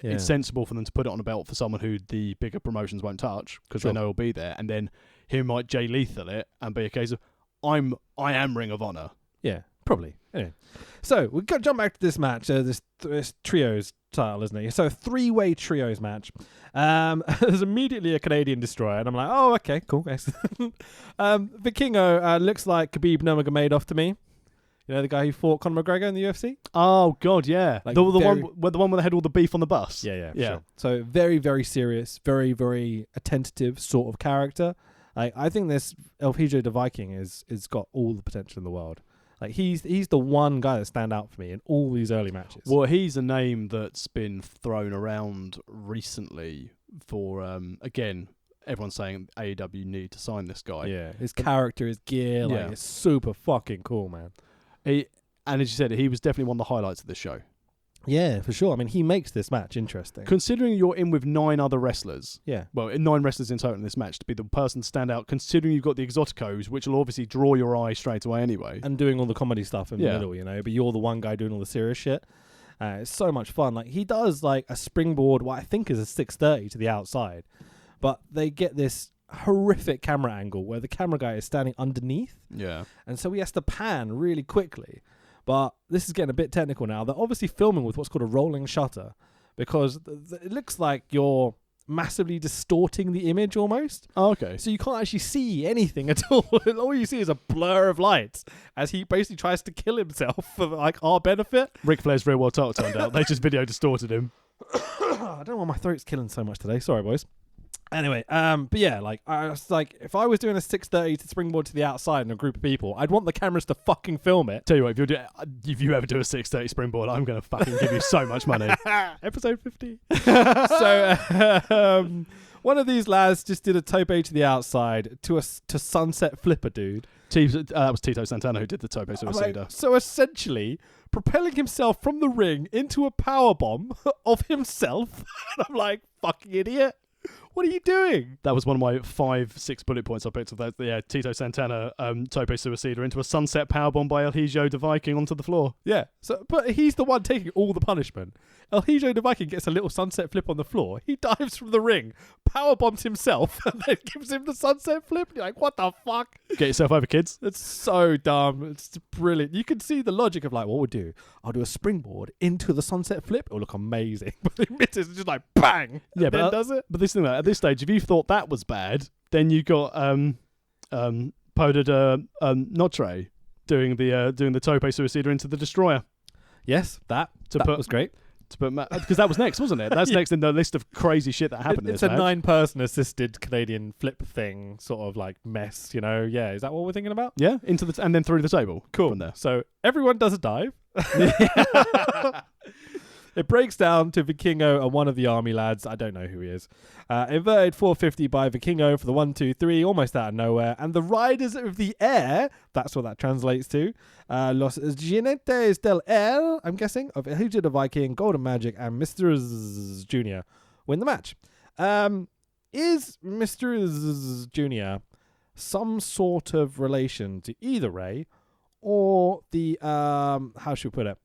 it's sensible for them to put it on a belt for someone who the bigger promotions won't touch because they know he'll be there, and then he might Jay Lethal it and be a case of I am Ring of Honor. Yeah, probably. Anyway, so we've got to jump back to this match. This trios title, isn't it? So a 3-way trios match. There's immediately a Canadian destroyer, and I'm like, oh, okay, cool. Vikingo looks like Khabib Nurmagomedov to me. You know, the guy who fought Conor McGregor in the UFC? Oh, God, yeah. Like the one where they had all the beef on the bus. Yeah. Sure. So very, very serious, very, very attentive sort of character. I think this El Hijo de Viking is got all the potential in the world. Like he's the one guy that stand out for me in all these early matches. Well, he's a name that's been thrown around recently for again, everyone's saying AEW need to sign this guy. Yeah, his character, his gear, it's super fucking cool, man. And as you said, he was definitely one of the highlights of the show. Yeah, for sure. I mean, he makes this match interesting. Considering you're in with 9 other wrestlers. Yeah. Well, 9 wrestlers in total in this match, to be the person to stand out, considering you've got the Exoticos, which will obviously draw your eye straight away anyway. And doing all the comedy stuff in the middle, you know, but you're the one guy doing all the serious shit. It's so much fun. Like, he does, like, a springboard, what I think is a 630 to the outside. But they get this horrific camera angle where the camera guy is standing underneath. Yeah. And so he has to pan really quickly. But this is getting a bit technical now. They're obviously filming with what's called a rolling shutter because it looks like you're massively distorting the image almost. Oh, okay. So you can't actually see anything at all. All you see is a blur of lights as he basically tries to kill himself for like our benefit. Ric Flair's real world title turned out. They just video distorted him. I don't know why my throat's killing so much today. Sorry, boys. Anyway, but yeah, like I was like, if I was doing a 630 to springboard to the outside in a group of people, I'd want the cameras to fucking film it. Tell you what, if you ever do a 630 springboard, I'm gonna fucking give you so much money. Episode 50. So one of these lads just did a tope to the outside to sunset flipper, dude. That was Tito Santana who did the tope suicida. Like, so essentially, propelling himself from the ring into a powerbomb of himself. And I'm like, fucking idiot. What are you doing? That was one of my 5-6 bullet points I picked of that. Yeah, Tito Santana, tope suicida into a sunset powerbomb by El Hijo de Viking onto the floor. Yeah, but he's the one taking all the punishment. El Hijo de Viking gets a little sunset flip on the floor. He dives from the ring, powerbombs himself, and then gives him the sunset flip. And you're like, what the fuck? Get yourself over, kids. It's so dumb. It's brilliant. You can see the logic of like, what we'll do? I'll do a springboard into the sunset flip. It'll look amazing. But he misses. It's just like, bang. Yeah, but does it? But this thing, at this stage, if you thought that was bad, then you got Poda Notre doing the tope suicida into the destroyer. Yes, that was great. Because that was next, wasn't it? That's next in the list of crazy shit that happened in this match. It's a 9-person assisted Canadian flip thing, sort of like mess, you know? Yeah, is that what we're thinking about? Yeah, and then through the table. Cool. From there. So everyone does a dive. It breaks down to Vikingo and one of the army lads. I don't know who he is. Inverted 450 by Vikingo for the 1-2-3, almost out of nowhere. And the Riders of the Air, that's what that translates to. Los Jinetes del Air, I'm guessing, of El Hijo de Viking, Golden Magic, and Mr. Jr. win the match. Is Mr. Jr. some sort of relation to either Ray or the, how should we put it?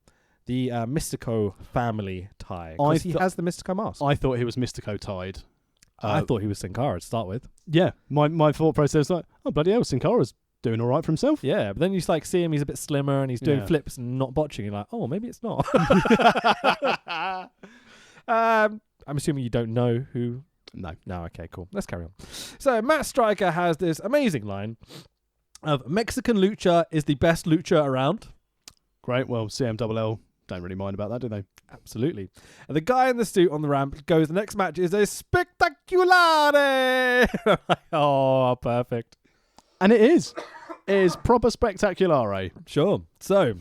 The Mystico family tie. Because he has the Mystico mask. I thought he was Mystico tied. I thought he was Sin Cara to start with. Yeah, my thought process was like, oh, bloody hell, Sin Cara's doing all right for himself. Yeah, but then you like see him, he's a bit slimmer and he's doing flips and not botching. You're like, oh, maybe it's not. I'm assuming you don't know who. No, okay, cool. Let's carry on. So Matt Striker has this amazing line of Mexican lucha is the best lucha around. Great, well, CMLL don't really mind about that, do they? Absolutely. And the guy in the suit on the ramp goes, the next match is a spectaculare. Oh, perfect. And it is. It is proper spectaculare. Sure. So,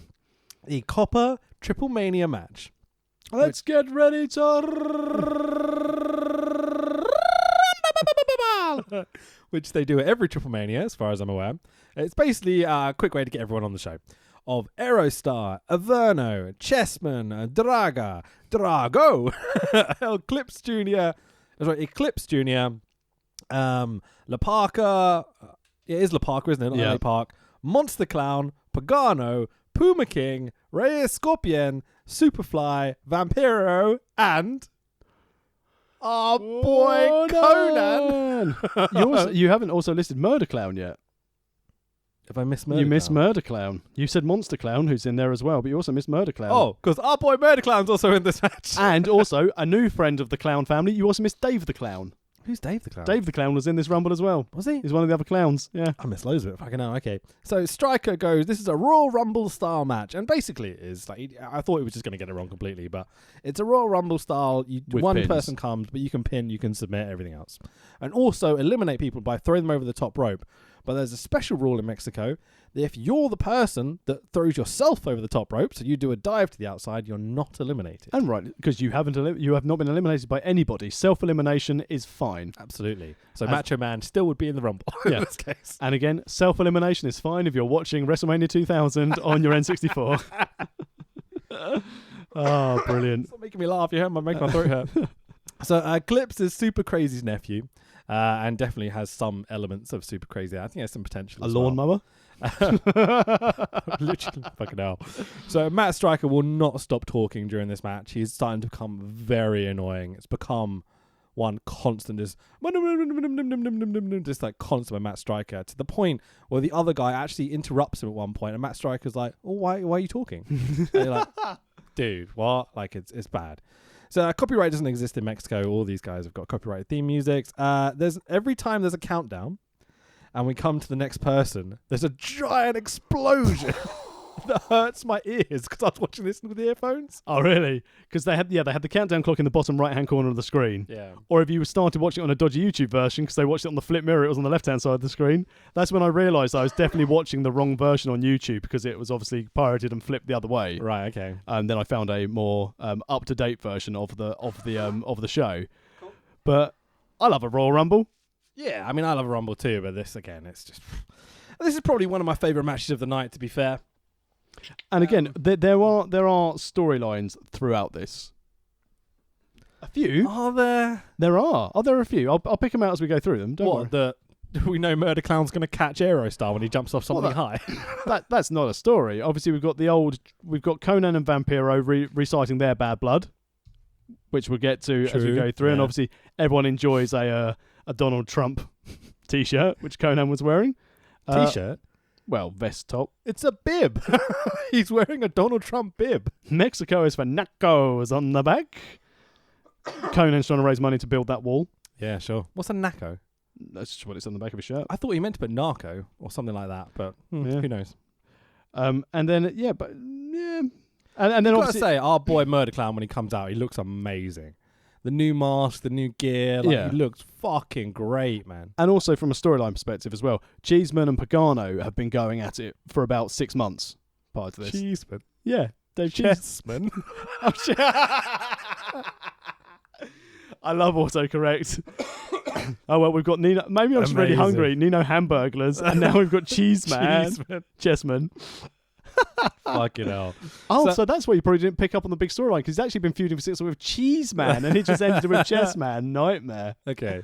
the Copper Triplemania match. Let's get ready to... Which they do at every Triplemania, as far as I'm aware. It's basically a quick way to get everyone on the show. Of Aerostar, Averno, Chessman, Drago, Eclipse Jr., La Parka, it is La Parka, isn't it? Not LA Park, Monster Clown, Pagano, Puma King, Rey Scorpion, Superfly, Vampiro, and Our boy Conan. You haven't also listed Murder Clown yet. If I missed Murder You missed Clown? Murder Clown. You said Monster Clown, who's in there as well, but you also missed Murder Clown. Oh, because our boy Murder Clown's also in this match. And also, a new friend of the Clown family, you also missed Dave the Clown. Who's Dave the Clown? Dave the Clown was in this Rumble as well. Was he? He's one of the other clowns, yeah. I missed loads of it. Fucking hell. Okay. So Striker goes, this is a Royal Rumble style match. And basically it is. I thought he was just going to get it wrong completely, but it's a Royal Rumble style. With one pins. person comes, but you can pin, you can submit, everything else. And also eliminate people by throwing them over the top rope. But there's a special rule in Mexico that if you're the person that throws yourself over the top rope, so you do a dive to the outside, you're not eliminated. And right, because you have not been eliminated by anybody. Self-elimination is fine. Absolutely. So Macho Man still would be in the Rumble in this case. And again, self-elimination is fine if you're watching WrestleMania 2000 on your N64. Oh, brilliant. Stop making me laugh. You make my throat hurt. So Clips is Super Crazy's nephew. And definitely has some elements of Super Crazy. I think has some potential. A lawnmower? Literally, fucking hell. So Matt Striker will not stop talking during this match. He's starting to become very annoying. It's become one constant, just like constant with Matt Striker, to the point where the other guy actually interrupts him at one point, and Matt Striker's like, "Oh, why are you talking?" And you're like, "Dude, what?" Like it's bad. So copyright doesn't exist in Mexico. All these guys have got copyrighted theme music. Every time there's a countdown and we come to the next person, there's a giant explosion that hurts my ears because I was watching this with earphones. Oh, really? Because they had the countdown clock in the bottom right-hand corner of the screen. Yeah. Or if you started watching it on a dodgy YouTube version because they watched it on the flip mirror, it was on the left-hand side of the screen. That's when I realised I was definitely watching the wrong version on YouTube because it was obviously pirated and flipped the other way. Right. Okay. And then I found a more up-to-date version of the show. Cool. But I love a Royal Rumble. Yeah, I mean I love a Rumble too, but this is probably one of my favourite matches of the night. To be fair. And again, there are storylines throughout this. A few. Are there? There are. Oh, there are a few. I'll pick them out as we go through them. Don't worry. We know Murder Clown's going to catch Aerostar when he jumps off something high. That's not a story. Obviously, we've got Conan and Vampiro reciting their bad blood, which we'll get to as we go through. Yeah. And obviously, everyone enjoys a Donald Trump t-shirt, which Conan was wearing. T-shirt? Well, vest top. It's a bib. He's wearing a Donald Trump bib. Mexico is for Nacos on the back. Conan's trying to raise money to build that wall. Yeah, sure. What's a Naco? That's just what it's on the back of his shirt. I thought he meant to put Narco or something like that, but who knows? And then, And then I've obviously... got to say, our boy Murder Clown, when he comes out, he looks amazing. The new mask, the new gear, he looks fucking great, man. And also from a storyline perspective as well, Cheeseman and Pagano have been going at it for about 6 months prior to this. Cheeseman? Yeah, Dave Cheeseman. I love autocorrect. Oh, well, we've got Nino. Maybe I'm just really hungry. Nino Hamburglers. And now we've got Cheeseman. Chessman. Fucking hell. Oh, so that's why you probably didn't pick up on the big storyline, because he's actually been feuding for 6 months with Cheeseman, and he just ended it with Chessman. Nightmare. Okay.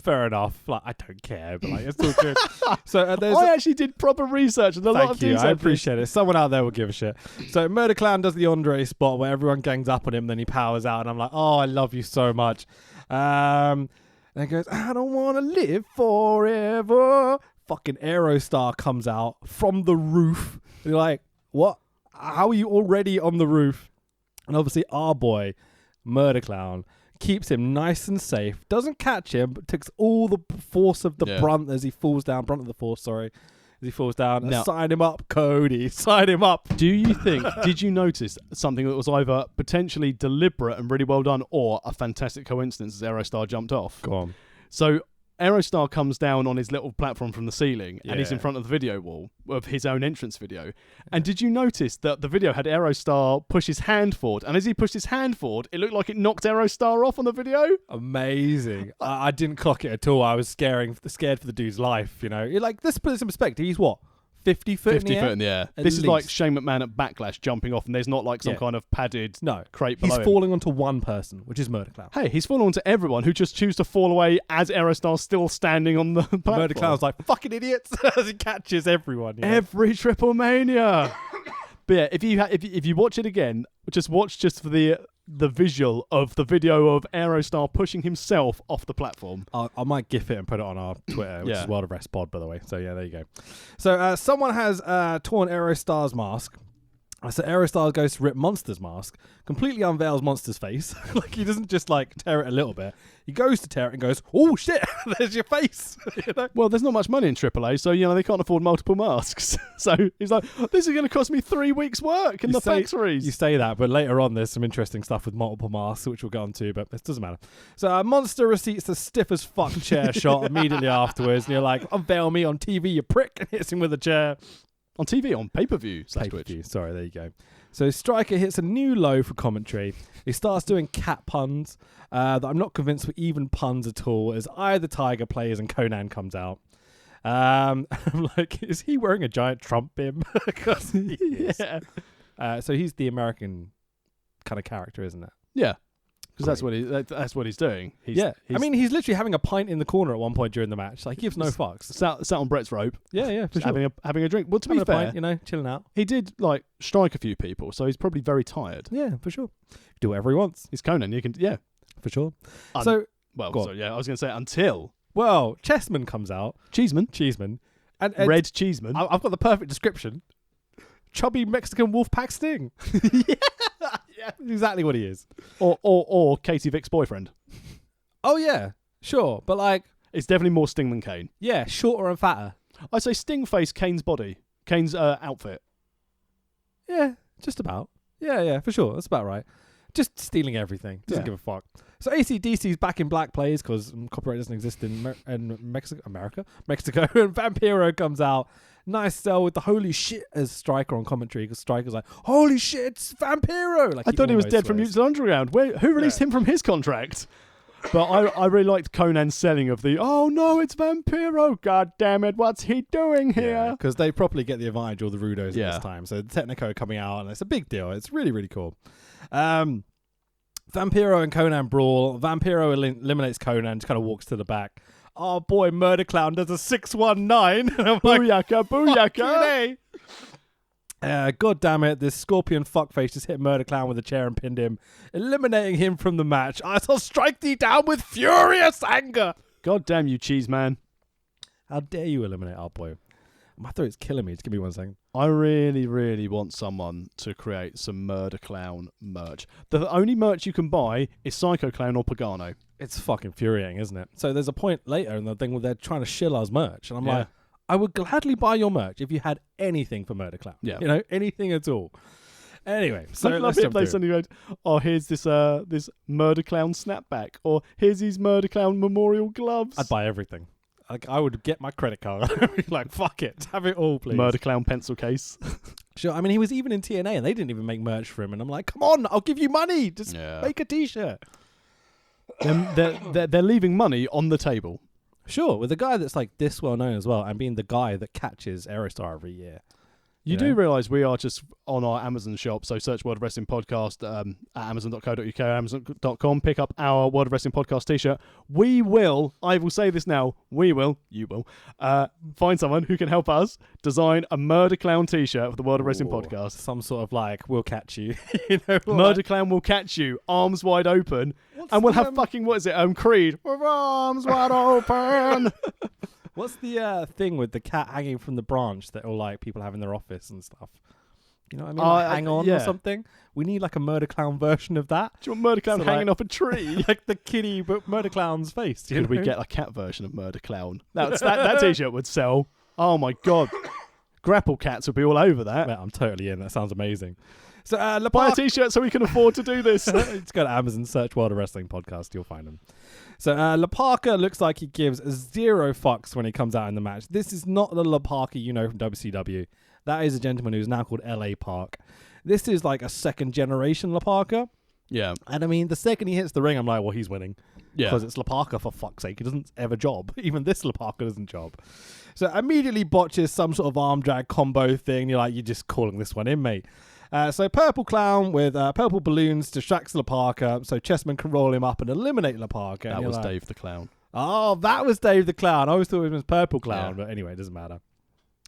Fair enough. I don't care, but it's all good. So I actually did proper research and a lot of things. I appreciate it. Someone out there will give a shit. So Murder Clown does the Andre spot where everyone gangs up on him, then he powers out, and I'm like, oh, I love you so much. And he goes, I don't want to live forever. Fucking Aerostar comes out from the roof. And you're like, what? How are you already on the roof? And obviously our boy, Murder Clown, keeps him nice and safe, doesn't catch him, but takes all the force of the brunt of the force, as he falls down. Now, sign him up, Cody. Sign him up. Do you think, did you notice something that was either potentially deliberate and really well done, or a fantastic coincidence as Aerostar jumped off? Go on. So Aerostar comes down on his little platform from the ceiling, and he's in front of the video wall of his own entrance video. And did you notice that the video had Aerostar push his hand forward? And as he pushed his hand forward, it looked like it knocked Aerostar off on the video. Amazing. I didn't clock it at all. I was scared for the dude's life, you know. Let's put this in perspective. He's what? 50 foot in the air? This is like Shane McMahon at Backlash jumping off, and there's not like some kind of padded crate below him. He's falling onto one person, which is Murder Clown. Hey, he's falling onto everyone who just choose to fall away as Aerostar's still standing on the platform. Murder Clown's like, fucking idiots, as he catches everyone. You know? Every Triplemania. But yeah, if you watch it again, just watch for the the visual of the video of Aerostar pushing himself off the platform. I might gif it and put it on our Twitter, which Yeah. is World of Rest Pod, by the way. So yeah, there you go. So someone has torn Aerostar's mask. So Aerostar goes to rip Monster's mask, completely unveils Monster's face. Like, he doesn't just like tear it a little bit. He goes to tear it and goes, "Oh shit, there's your face." You know? Well, there's not much money in AAA, so they can't afford multiple masks. So he's like, "This is going to cost me 3 weeks' work in the factories." You say that, but later on there's some interesting stuff with multiple masks, which we'll get onto, but it doesn't matter. So Monster receipts a stiff as fuck chair shot immediately afterwards, and you're like, "Unveil me on TV, you prick," and hits him with a chair. On TV, on pay-per-view / Twitch. Pay-per-view, sorry, there you go. So Stryker hits a new low for commentary. He starts doing cat puns that I'm not convinced were even puns at all, as Eye of the Tiger plays and Conan comes out. I'm like, is he wearing a giant Trump bib? Because he is. Yeah. So he's the American kind of character, isn't it? Yeah. Because that's what he's doing. He's He's literally having a pint in the corner at one point during the match. Like, he gives no fucks. Sat on Brett's rope. Yeah, for sure. Having a drink. Well, to Having be a fair, pint, chilling out. he did strike a few people, so he's probably very tired. Yeah, for sure. Do whatever he wants. He's Conan. You can, For sure. I was going to say until Chessman comes out. Cheeseman, And Red Cheeseman. I've got the perfect description. Chubby Mexican Wolfpack Sting. Yeah, exactly what he is. or Katie Vick's boyfriend. Oh yeah, sure, but like, It's definitely more Sting than Kane. yeah, shorter and fatter. I'd say Sting face Kane's body, Kane's outfit. Yeah, just about. Yeah, for sure. That's about right. Just stealing everything. Doesn't Yeah. give a fuck. So AC/DC's Back in Black plays because copyright doesn't exist in Mexico. And Vampiro comes out. Nice sell with the holy shit as Stryker on commentary, because Stryker's like, "Holy shit, it's Vampiro!" Like, I thought he was almost dead from swears. Mutant Underground. Who released him from his contract? But I really liked Conan's selling of the, "Oh no, it's Vampiro! God damn it, what's he doing here?" Because they properly get the advantage, all the Rudos Yeah. at this time. So the Technico coming out, and it's a big deal. It's really, really cool. Vampiro and Conan brawl. Vampiro eliminates Conan, just kind of walks to the back. Oh boy, Murder Clown does a 619. And I'm like, Booyaka, booyaka! God damn it, this scorpion fuckface just hit Murder Clown with a chair and pinned him, eliminating him from the match. I shall strike thee down with furious anger. God damn you, cheese man. How dare you eliminate our boy? My throat's killing me. Just give me 1 second. I really, really want someone to create some Murder Clown merch. The only merch you can buy is Psycho Clown or Pagano. It's fucking infuriating, isn't it? So there's a point later in the thing where they're trying to shill us merch. And I'm Yeah. like, I would gladly buy your merch if you had anything for Murder Clown. Yeah. Anything at all. Anyway, so I love let's it if jump they through it. suddenly go, "Oh, here's this Murder Clown snapback," or "Here's these Murder Clown memorial gloves." I'd buy everything. Like, I would get my credit card. I'd be like, fuck it. Have it all, please. Murder Clown pencil case. Sure. I mean, he was even in TNA and they didn't even make merch for him. And I'm like, come on, I'll give you money. Just make a t-shirt. They're leaving money on the table. Sure. With a guy that's like this well known as well and being the guy that catches Aerostar every year. You do realise we are just on our Amazon shop, so search World of Wrestling Podcast at amazon.co.uk, amazon.com, pick up our World of Wrestling Podcast t-shirt. We will, I will say this now, you will, find someone who can help us design a Murder Clown t-shirt for the World of Wrestling Podcast. Some sort of like, we'll catch you. Murder Clown will catch you, arms wide open, and we'll have fucking, what is it, Creed, with arms wide open. What's the thing with the cat hanging from the branch that all like people have in their office and stuff? You know what I mean? Like hang on or something. We need like a Murder Clown version of that. Do you want Murder Clown hanging off a tree? Like the kitty, but Murder Clown's face. Could we get a cat version of Murder Clown? That t-shirt would sell. Oh my god. Grapple cats would be all over that. Mate, I'm totally in. That sounds amazing. So buy a t-shirt so we can afford to do this. Just go to Amazon, search World of Wrestling Podcast, you'll find them. So La Parka looks like he gives 0 fucks when he comes out in the match. This is not the La Parka you know from WCW. That is a gentleman who's now called LA Park. This is like a second generation La Parka. Yeah. And I mean, the second he hits the ring, I'm like, well, he's winning. Yeah. Because it's La Parka, for fuck's sake. He doesn't ever job. Even this La Parka doesn't job. So immediately botches some sort of arm drag combo thing. You're like, you're just calling this one in, mate. So Purple Clown with purple balloons distracts La Parka, so Chessman can roll him up and eliminate La Parka. That was Dave the Clown. Oh, that was Dave the Clown. I always thought it was Purple Clown, but anyway, it doesn't matter.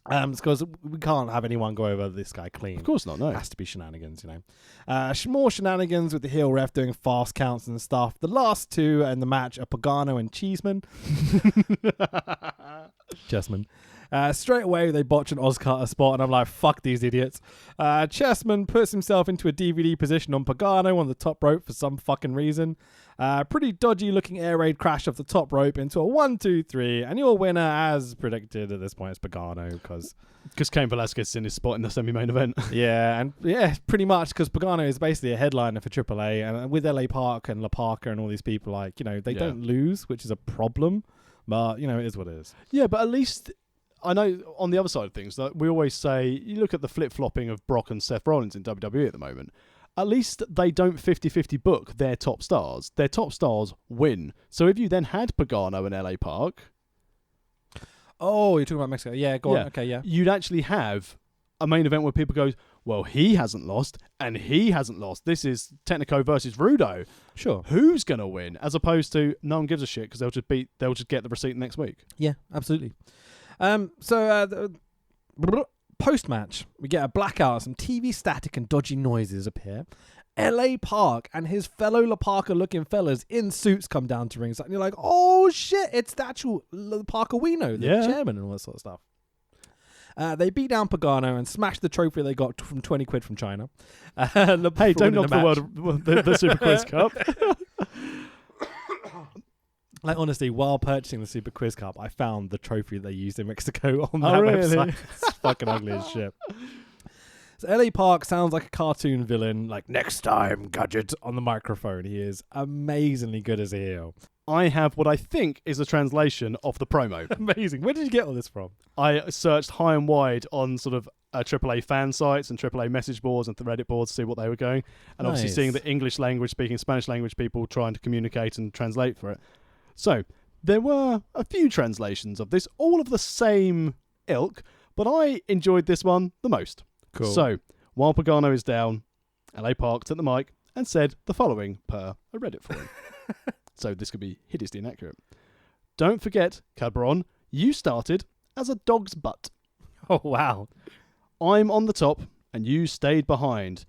Because we can't have anyone go over this guy clean. Of course not, no. It has to be shenanigans, more shenanigans with the heel ref doing fast counts and stuff. The last two in the match are Pagano and Cheeseman. Chessman. Straight away, they botch an Oscar spot, and I'm like, fuck these idiots. Chessman puts himself into a DVD position on Pagano on the top rope for some fucking reason. Pretty dodgy looking air raid crash off the top rope into a 1-2-3, and your winner, as predicted at this point, is Pagano, because Cain Velasquez is in his spot in the semi-main event. Pretty much, because Pagano is basically a headliner for AAA, and with LA Park and La Parka and all these people, they don't lose, which is a problem, but, it is what it is. Yeah, but at least... I know on the other side of things, we always say, you look at the flip-flopping of Brock and Seth Rollins in WWE at the moment, at least they don't 50-50 book their top stars. Their top stars win. So if you then had Pagano and LA Park... Oh, you're talking about Mexico. Yeah, go on. Okay, yeah. You'd actually have a main event where people go, well, he hasn't lost, and he hasn't lost. This is Technico versus Rudo. Sure. Who's going to win? As opposed to, no one gives a shit, because they'll just get the receipt next week. Yeah, absolutely. Post-match, we get a blackout, some TV static and dodgy noises appear. LA Park and his fellow La Parka-looking fellas in suits come down to ringside, and you're like, oh shit, it's the actual La Parka we know, the chairman and all that sort of stuff. They beat down Pagano and smashed the trophy they got from 20 quid from China. Hey, don't knock the Super Quiz Cup. Honestly, while purchasing the Super Quiz Cup, I found the trophy they used in Mexico on that website. It's fucking ugly as shit. So LA Park sounds like a cartoon villain, like, next time, Gadget, on the microphone. He is amazingly good as a heel. I have what I think is a translation of the promo. Amazing. Where did you get all this from? I searched high and wide on sort of AAA fan sites and AAA message boards and Reddit boards to see what they were going. And obviously seeing the English language speaking, Spanish language people trying to communicate and translate for it. So, there were a few translations of this, all of the same ilk, but I enjoyed this one the most. Cool. So, while Pagano is down, LA Park took the mic and said the following per a Reddit forum. So this could be hideously inaccurate. Don't forget, Cabron, you started as a dog's butt. Oh, wow. I'm on the top and you stayed behind.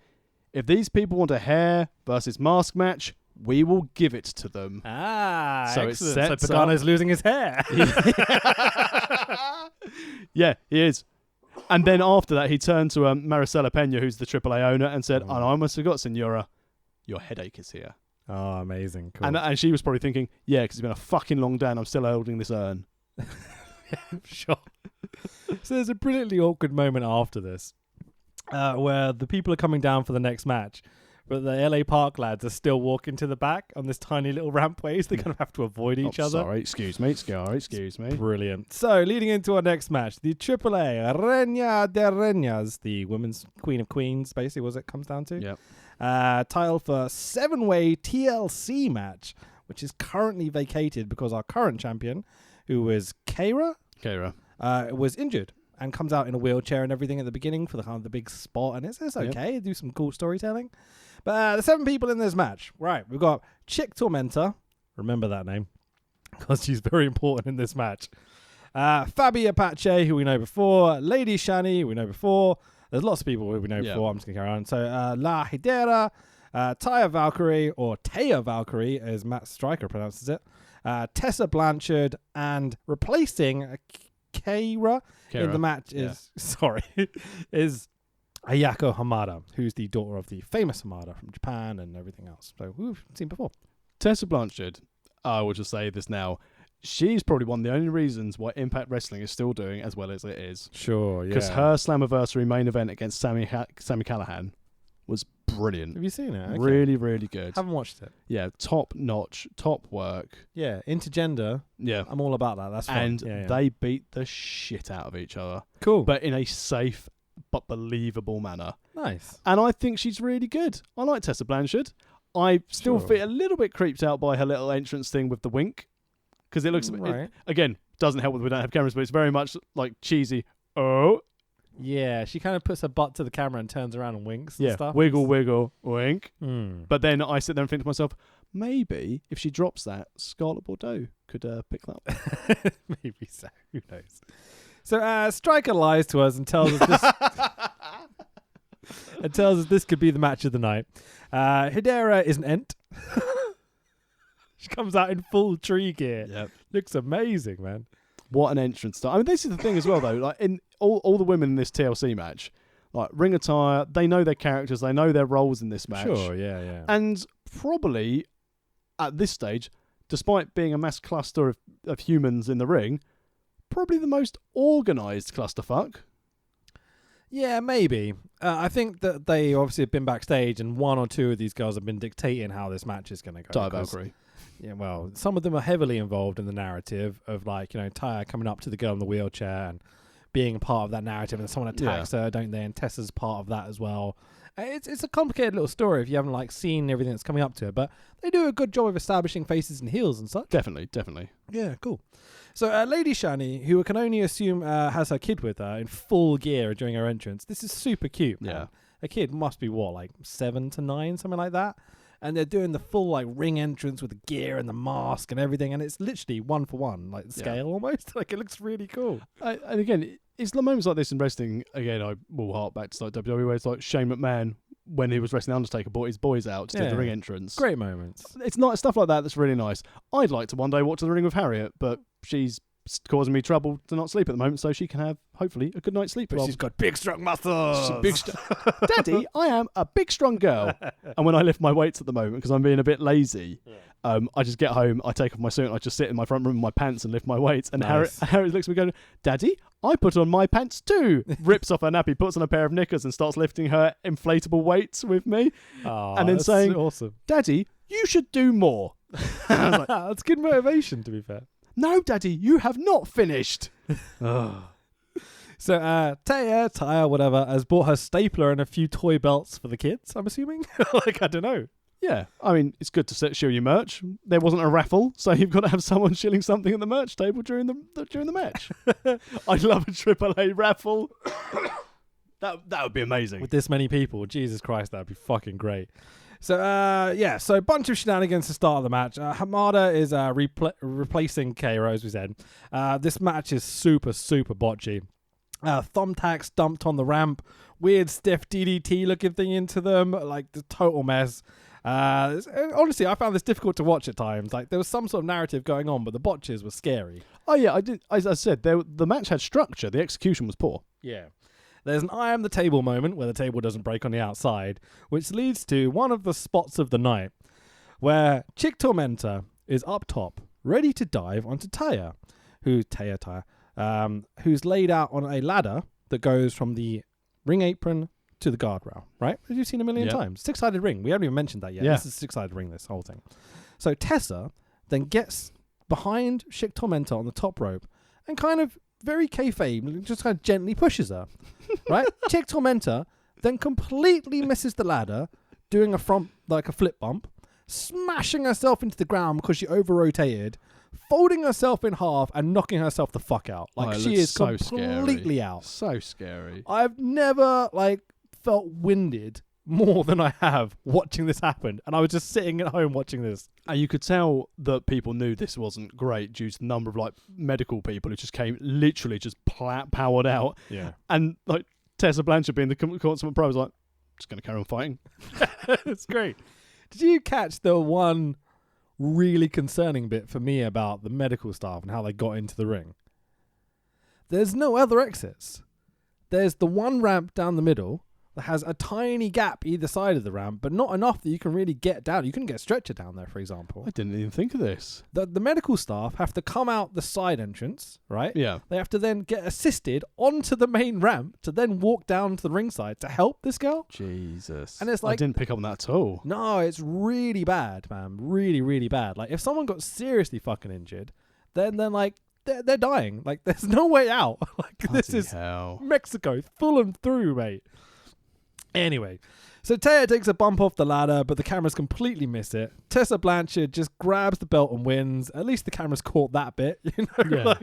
If these people want a hair versus mask match, we will give it to them. Ah, so excellent. So Pagano's losing his hair. Yeah, he is. And then after that, he turned to Maricela Pena, who's the AAA owner, and said, I almost forgot, Senora, your headache is here. Oh, amazing. Cool. And she was probably thinking, yeah, because it's been a fucking long day and I'm still holding this urn. Sure. So there's a brilliantly awkward moment after this where the people are coming down for the next match, but the LA Park lads are still walking to the back on this tiny little rampways. They kind of have to avoid each other. Sorry, excuse me. Brilliant. So leading into our next match, the AAA Reina de Reinas, the women's queen of queens, basically, was it comes down to. Yep. Title for 7-way TLC match, which is currently vacated because our current champion, who was Keira, was injured and comes out in a wheelchair and everything at the beginning for the kind of the big spot, and it's okay. Do some cool storytelling. But the 7 people in this match, right? We've got Chick Tormenta, remember that name because she's very important in this match. Fabi Apache, who we know before, Lady Shani, who we know before. There's lots of people we know before. I'm just going to carry on. So, La Hidera, Taya Valkyrie, or Taya Valkyrie, as Matt Stryker pronounces it, Tessa Blanchard, and replacing Keira in the match is Ayako Hamada, who's the daughter of the famous Hamada from Japan and everything else. So, we've seen before. Tessa Blanchard, I will just say this now, she's probably one of the only reasons why Impact Wrestling is still doing as well as it is. Sure, yeah. Because her Slammiversary main event against Sami Callihan was brilliant. Have you seen it? Okay. Really, really good. Haven't watched it. Yeah, top notch, top work. Yeah, intergender. Yeah. I'm all about that. That's fun. And they beat the shit out of each other. Cool. But in a safe but believable manner. Nice. And I think she's really good. I like Tessa Blanchard. I still feel a little bit creeped out by her little entrance thing with the wink. Because it looks, again, doesn't help that we don't have cameras, but it's very much like cheesy. Oh. Yeah, she kind of puts her butt to the camera and turns around and winks and stuff. Wiggle, wiggle, wink. But then I sit there and think to myself, maybe if she drops that, Scarlett Bordeaux could pick that up. Maybe so. Who knows? So Striker lies to us and tells us this could be the match of the night. Hidera is an Ent. She comes out in full tree gear. Yep. Looks amazing, man. What an entrance style. I mean, this is the thing as well, though. Like in all the women in this TLC match, like ring attire, they know their characters, they know their roles in this match. Sure, yeah. And probably at this stage, despite being a mass cluster of humans in the ring, probably the most organised clusterfuck. Yeah, maybe. I think that they obviously have been backstage and one or two of these girls have been dictating how this match is going to go. Taya Valkyrie. Yeah, well, some of them are heavily involved in the narrative of, like, you know, Taya coming up to the girl in the wheelchair and being a part of that narrative, and someone attacks her, don't they? And Tessa's part of that as well. It's a complicated little story if you haven't, like, seen everything that's coming up to it, but they do a good job of establishing faces and heels and such. Definitely. Yeah, cool. So Lady Shani, who we can only assume has her kid with her in full gear during her entrance. This is super cute, man. Yeah. A kid must be, what, like 7 to 9, something like that? And they're doing the full, like, ring entrance with the gear and the mask and everything, and it's literally 1-for-1, like, scale almost. Like, it looks really cool. And again, it's the moments like this in wrestling. Again, I will hark back to like WWE, where it's like Shane McMahon, when he was wrestling Undertaker, brought his boys out to do the ring entrance. Great moments. It's not stuff like that that's really nice. I'd like to one day walk to the ring with Harriet, but she's causing me trouble to not sleep at the moment, so she can have, hopefully, a good night's sleep. But she's got big, strong muscles. Daddy, I am a big, strong girl. And when I lift my weights at the moment, because I'm being a bit lazy, I just get home, I take off my suit, and I just sit in my front room in my pants and lift my weights. And nice. Harriet looks at me going, Daddy, I put on my pants too. Rips off her nappy, puts on a pair of knickers and starts lifting her inflatable weights with me. And then saying, awesome. Daddy, you should do more. I was like, that's good motivation, to be fair. No, Daddy, you have not finished. So Taya, whatever, has bought her stapler and a few toy belts for the kids, I'm assuming. Like, I don't know. Yeah, I mean, it's good to shill your merch. There wasn't a raffle, so you've got to have someone shilling something at the merch table during the match. I'd love a AAA raffle. That would be amazing. With this many people, Jesus Christ, that would be fucking great. So, so a bunch of shenanigans to start the match. Hamada is replacing Cairo, as we said. This match is super, super botchy. Thumbtacks dumped on the ramp. Weird, stiff DDT-looking thing into them. Like, the total mess. Honestly, I found this difficult to watch at times. Like, there was some sort of narrative going on, but the botches were scary. Oh, yeah, I did. As I said, the match had structure. The execution was poor. Yeah. There's an eye on the table moment where the table doesn't break on the outside, which leads to one of the spots of the night where Chick Tormentor is up top, ready to dive onto Taya, who's laid out on a ladder that goes from the ring apron to the guardrail, right? As you've seen a million times. Six-sided ring. We haven't even mentioned that yet. Yeah. This is a six-sided ring, this whole thing. So Tessa then gets behind Chick Tormentor on the top rope and kind of very kayfabe, just kind of gently pushes her, right? Chick Tormentor then completely misses the ladder, doing a flip bump, smashing herself into the ground because she over-rotated, folding herself in half and knocking herself the fuck out. Like, she is so completely scary. out. So scary. I've never, felt winded more than I have watching this happen. And I was just sitting at home watching this. And you could tell that people knew this wasn't great due to the number of medical people who just came, literally just powered out. Yeah. And Tessa Blanchard being the consummate pro was like, just going to carry on fighting. It's great. Did you catch the one really concerning bit for me about the medical staff and how they got into the ring? There's no other exits. There's the one ramp down the middle that has a tiny gap either side of the ramp, but not enough that you can really get down. You couldn't get a stretcher down there, for example. I didn't even think of this. The medical staff have to come out the side entrance, right? Yeah. They have to then get assisted onto the main ramp to then walk down to the ringside to help this girl. Jesus. And it's I didn't pick up on that at all. No, it's really bad, man. Really, really bad. Like, if someone got seriously fucking injured, then they're dying. Like, there's no way out. This is Mexico full and through, mate. Anyway, so Taya takes a bump off the ladder, but the cameras completely miss it. Tessa Blanchard just grabs the belt and wins. At least the cameras caught that bit, you know? Yeah.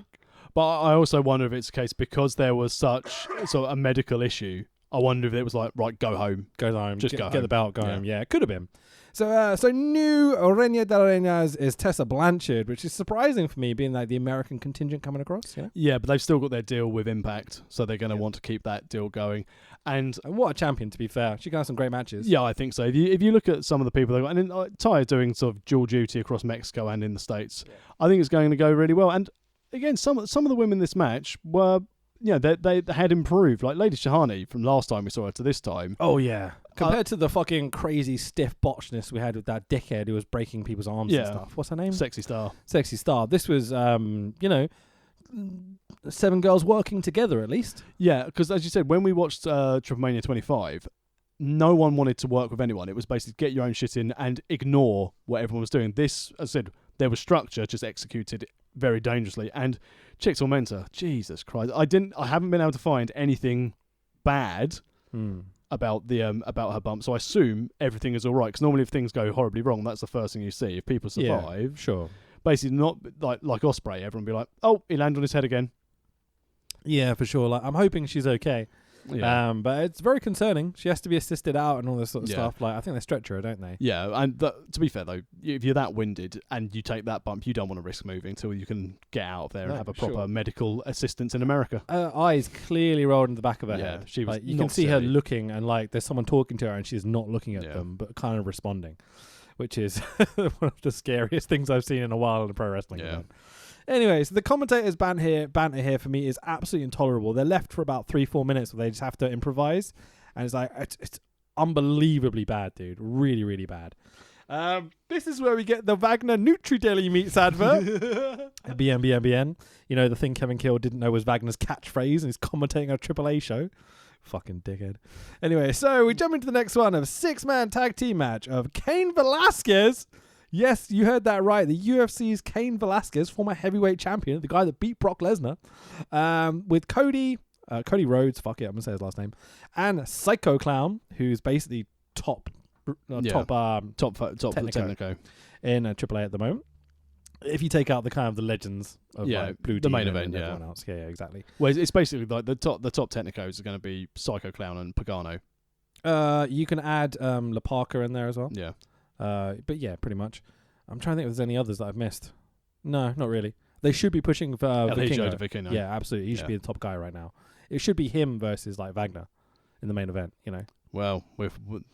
But I also wonder if it's a case because there was such sort of a medical issue. I wonder if it was like, right, go home. Go home. Just get go the home. belt, go home. Yeah, it could have been. So new Reina de la Reinas is Tessa Blanchard, which is surprising for me, being like the American contingent coming across. You know? Yeah, but they've still got their deal with Impact, so they're going to want to keep that deal going. And what a champion, to be fair. She can have some great matches. yeah, I think so. If you look at some of the people they've got, and then Ty doing sort of dual duty across Mexico and in the States, I think it's going to go really well. And again, some of the women in this match were, they had improved. Like Lady Shahani from last time we saw her to this time. Oh, yeah. Compared to the fucking crazy stiff botchness we had with that dickhead who was breaking people's arms and stuff. What's her name? Sexy Star. Sexy Star. This was, 7 girls working together at least. Yeah, because as you said, when we watched Triplemania 25, no one wanted to work with anyone. It was basically get your own shit in and ignore what everyone was doing. This, as I said, there was structure, just executed very dangerously. And Chick Tormenta, Jesus Christ, I haven't been able to find anything bad about her bump. So I assume everything is all right. Because normally, if things go horribly wrong, that's the first thing you see. If people survive, sure. Basically, not like Osprey, everyone will be like, "Oh, he landed on his head again." Yeah, for sure. Like, I'm hoping she's okay. Yeah. But it's very concerning. She has to be assisted out and all this sort of stuff. Like, I think they stretch her, don't they? Yeah, and to be fair though, if you're that winded and you take that bump, you don't want to risk moving until you can get out of there and have a proper medical assistance in America. Eyes clearly rolled in the back of her head. She was. Like, you can see her looking, and like there's someone talking to her, and she's not looking at them, but kind of responding, which is one of the scariest things I've seen in a while in a pro wrestling event. Anyway, so the commentators' banter here for me is absolutely intolerable. They're left for about 3-4 minutes where they just have to improvise, and it's like it's unbelievably bad, dude. Really, really bad. This is where we get the Wagner Nutri-Deli Meats advert. BN. You know, the thing Kevin Kill didn't know was Wagner's catchphrase, and he's commentating a AAA show. Fucking dickhead. Anyway, so we jump into the next one of 6-man tag team match of Cain Velasquez. Yes, you heard that right. The UFC's Cain Velasquez, former heavyweight champion, the guy that beat Brock Lesnar, with Cody Rhodes, fuck it, I'm going to say his last name, and Psycho Clown, who's basically top Technico in AAA at the moment. If you take out the kind of the legends of Blue the main Demon event, and everyone else. Yeah, exactly. Well, it's basically like the top Technicos are going to be Psycho Clown and Pagano. You can add La Parca in there as well. Yeah. But yeah, pretty much. I'm trying to think if there's any others that I've missed. No, not really. They should be pushing for Vikingo. Yeah, absolutely. He should be the top guy right now. It should be him versus like Wagner in the main event, you know. Well,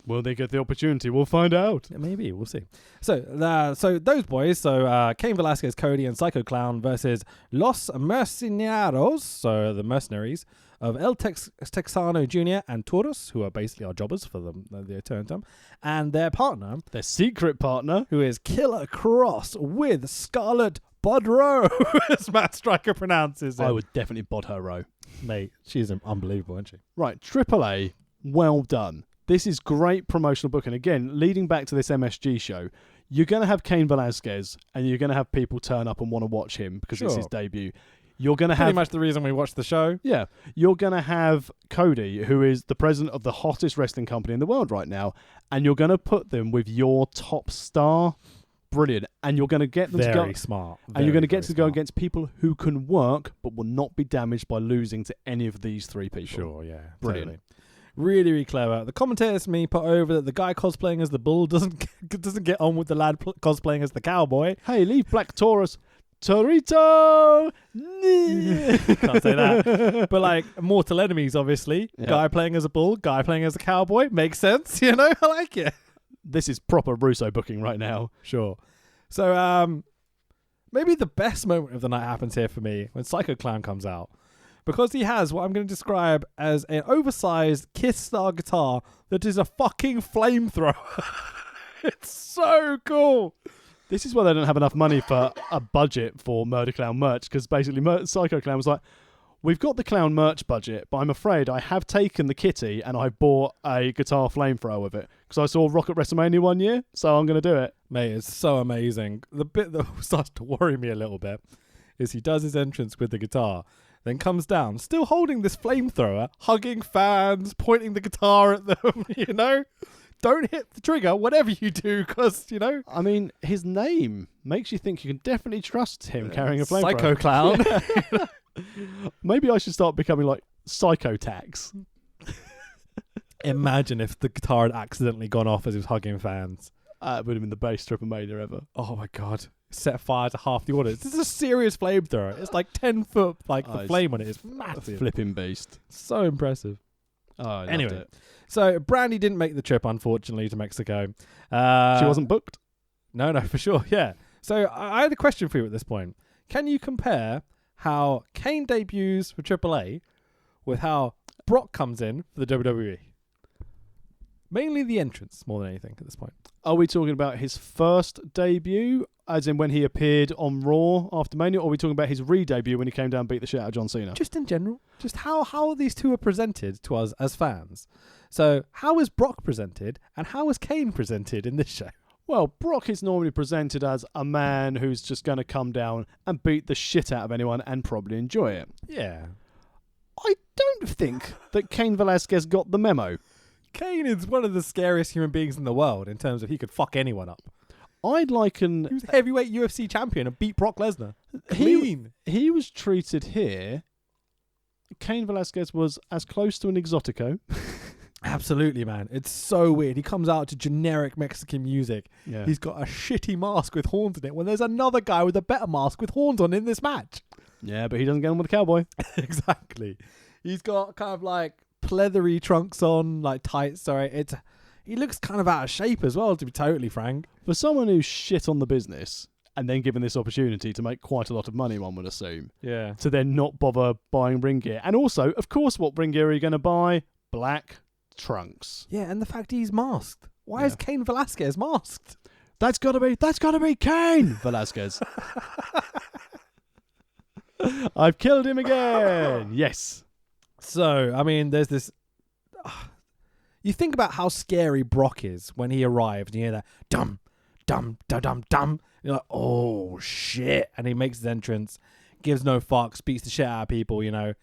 will they get the opportunity? We'll find out. Yeah, maybe. We'll see. So those boys, Cain Velasquez, Cody, and Psycho Clown versus Los Mercenarios, so the mercenaries, of El Texano Jr. and Taurus, who are basically our jobbers for the term, and their partner, their secret partner, who is Killer Cross with Scarlett Bodrow, as Matt Striker pronounces it. I would definitely bod her row. Mate, she's unbelievable, isn't she? Right, AAA, well done. This is great promotional booking. Again, leading back to this MSG show, you're going to have Cain Velasquez, and you're going to have people turn up and want to watch him because it's his debut. You're going to have... Pretty much the reason we watched the show. Yeah. You're going to have Cody, who is the president of the hottest wrestling company in the world right now, and you're going to put them with your top star. Brilliant. And you're going to get them to go... Very smart. And you're going to get to go against people who can work, but will not be damaged by losing to any of these three people. Sure, yeah. Brilliant. Totally. Really, really clever. The commentators to me put over that the guy cosplaying as the bull doesn't get on with the lad cosplaying as the cowboy. Hey, leave Black Taurus... Torito! Can't say that. But like Mortal Enemies, obviously. Yeah. Guy playing as a bull, guy playing as a cowboy. Makes sense, you know? I like it. This is proper Russo booking right now. Sure. So maybe the best moment of the night happens here for me when Psycho Clown comes out. Because he has what I'm going to describe as an oversized Kiss-style guitar that is a fucking flamethrower. It's so cool. This is why they don't have enough money for a budget for Murder Clown merch, because basically Psycho Clown was like, we've got the clown merch budget, but I'm afraid I have taken the kitty and I bought a guitar flamethrower with it, because I saw Rock at WrestleMania one year, so I'm going to do it. Mate, it's so amazing. The bit that starts to worry me a little bit is he does his entrance with the guitar, then comes down, still holding this flamethrower, hugging fans, pointing the guitar at them, you know? Don't hit the trigger, whatever you do, because, you know... I mean, his name makes you think you can definitely trust him carrying a flamethrower. Psycho Clown. Maybe I should start becoming like Psycho Tax. Imagine if the guitar had accidentally gone off as he was hugging fans. It would have been the best Triplemania ever. Oh my god. Set fire to half the audience. This is a serious flamethrower. It's like 10 foot, the flame on it is massive. Flipping beast. So impressive. Oh, I loved Anyway, it. so Brandy didn't make the trip, unfortunately, to Mexico. She wasn't booked? No, for sure, yeah. So I had a question for you at this point. Can you compare how Kane debuts for AAA with how Brock comes in for the WWE? Mainly the entrance, more than anything, at this point. Are we talking about his first debut, as in when he appeared on Raw after Mania, or are we talking about his re-debut when he came down and beat the shit out of John Cena? Just in general. Just how these two are presented to us as fans. So how is Brock presented, and how is Kane presented in this show? Well, Brock is normally presented as a man who's just going to come down and beat the shit out of anyone and probably enjoy it. Yeah. I don't think that Cain Velasquez got the memo. Kane is one of the scariest human beings in the world in terms of he could fuck anyone up. I'd liken... He was heavyweight UFC champion and beat Brock Lesnar. Clean. He was treated here... Cain Velasquez was as close to an exotico. Absolutely, man. It's so weird. He comes out to generic Mexican music. Yeah. He's got a shitty mask with horns in it when there's another guy with a better mask with horns on in this match. Yeah, but he doesn't get on with the cowboy. Exactly. He's got kind of like pleathery trunks on, like tights. Sorry, he looks kind of out of shape as well, to be totally frank. For someone who's shit on the business and then given this opportunity to make quite a lot of money, one would assume, Yeah. to then not bother buying ring gear. And also, of course, what ring gear are you going to buy? Black trunks. Yeah, and the fact he's masked. Why is Cain Velasquez masked? That's gotta be Cain Velasquez. I've killed him again. Yes. So, I mean, there's this... you think about how scary Brock is when he arrived, and you hear that dum, dum, dum, dum, dum. You're like, oh, shit. And he makes his entrance, gives no fucks, beats the shit out of people, you know.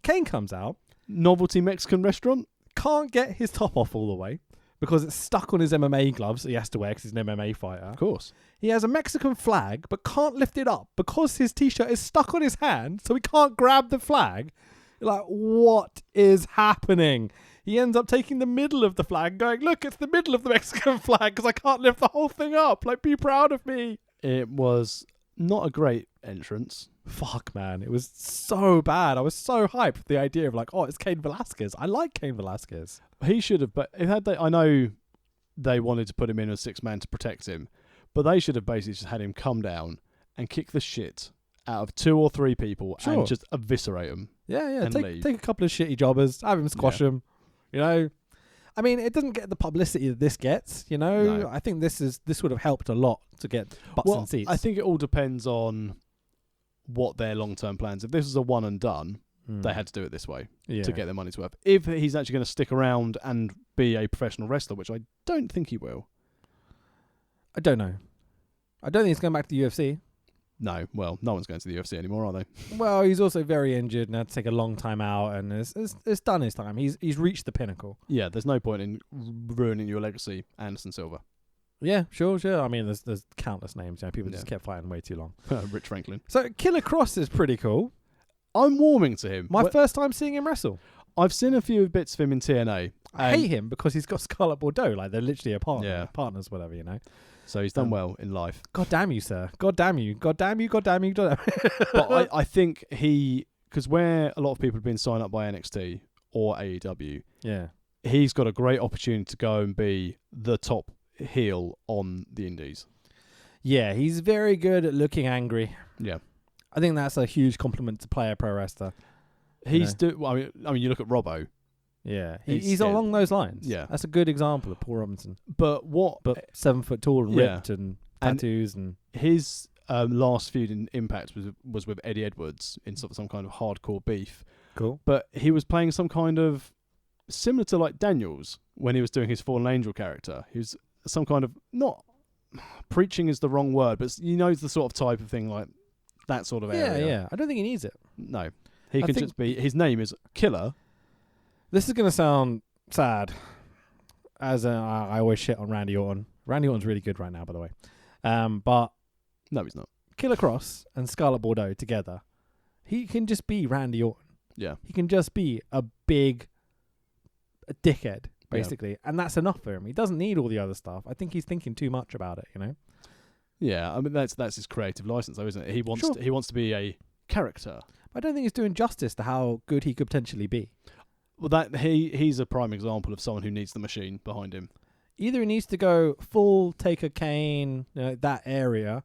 Kane comes out. Novelty Mexican restaurant. Can't get his top off all the way because it's stuck on his MMA gloves that he has to wear because he's an MMA fighter. Of course. He has a Mexican flag but can't lift it up because his t-shirt is stuck on his hand, so he can't grab the flag. You're like, what is happening? He ends up taking the middle of the flag going, look, it's the middle of the Mexican flag because I can't lift the whole thing up. Like, be proud of me. It was not a great entrance. Fuck, man. It was so bad. I was so hyped with the idea of like, oh, it's Cain Velasquez. I like Cain Velasquez. He should have, but I know they wanted to put him in as 6-man to protect him, but they should have basically just had him come down and kick the shit out of 2 or 3 people and just eviscerate them. Yeah. And Take a couple of shitty jobbers, have him squash them. You know, I mean, it doesn't get the publicity that this gets. You know, No. I think this would have helped a lot to get butts and seats. I think it all depends on what their long-term plans. If this was a one and done, they had to do it this way to get their money's worth. If he's actually going to stick around and be a professional wrestler, which I don't think he will. I don't know. I don't think he's going back to the UFC. No, well, no one's going to the UFC anymore, are they? Well, he's also very injured and had to take a long time out, and it's done his time. He's reached the pinnacle. Yeah, there's no point in ruining your legacy, Anderson Silva. Yeah, sure. I mean, there's countless names. You know, people just kept fighting way too long. Rich Franklin. So Killer Cross is pretty cool. I'm warming to him. My first time seeing him wrestle. I've seen a few bits of him in TNA. I hate him because he's got Scarlett Bordeaux. Like, they're literally a partner. Yeah. Partners, whatever, you know. So he's done well in life. God damn you, sir. God damn you. God damn you. God damn you. God damn you. But I think because where a lot of people have been signed up by NXT or AEW, yeah, he's got a great opportunity to go and be the top heel on the indies. Yeah, he's very good at looking angry. Yeah. I think that's a huge compliment to play a pro wrestler. I mean, you look at Robbo. Yeah, he's along those lines. Yeah. That's a good example of Paul Robinson. But 7 foot tall and ripped and tattoos and his last feud in Impact was with Eddie Edwards in some kind of hardcore beef. Cool. But he was playing some kind of similar to like Daniels when he was doing his Fallen Angel character. He was some kind of, not preaching is the wrong word, but you know, it's the sort of type of thing like that sort of area. Yeah. I don't think he needs it. No. He can just be, his name is Killer. This is going to sound sad, as I always shit on Randy Orton. Randy Orton's really good right now, by the way. But no, he's not. Killer Cross and Scarlett Bordeaux together, he can just be Randy Orton. Yeah. He can just be a big dickhead. basically. And that's enough for him. He doesn't need all the other stuff. I think he's thinking too much about it, you know? Yeah, I mean, that's his creative license, though, isn't it? He wants to be a character. I don't think he's doing justice to how good he could potentially be. Well, that he's a prime example of someone who needs the machine behind him. Either he needs to go full Taker Kane, that area,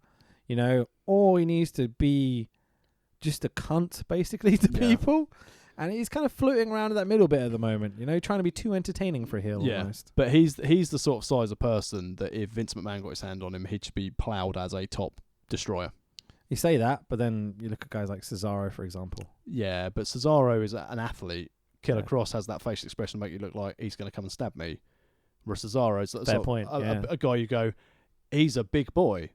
or he needs to be just a cunt, basically, to people. And he's kind of floating around in that middle bit at the moment, trying to be too entertaining for a heel almost. But he's the sort of size of person that if Vince McMahon got his hand on him, he'd just be ploughed as a top destroyer. You say that, but then you look at guys like Cesaro, for example. Yeah, but Cesaro is an athlete. Killer Cross has that facial expression to make you look like he's going to come and stab me. Whereas Cesaro is a guy you go, he's a big boy,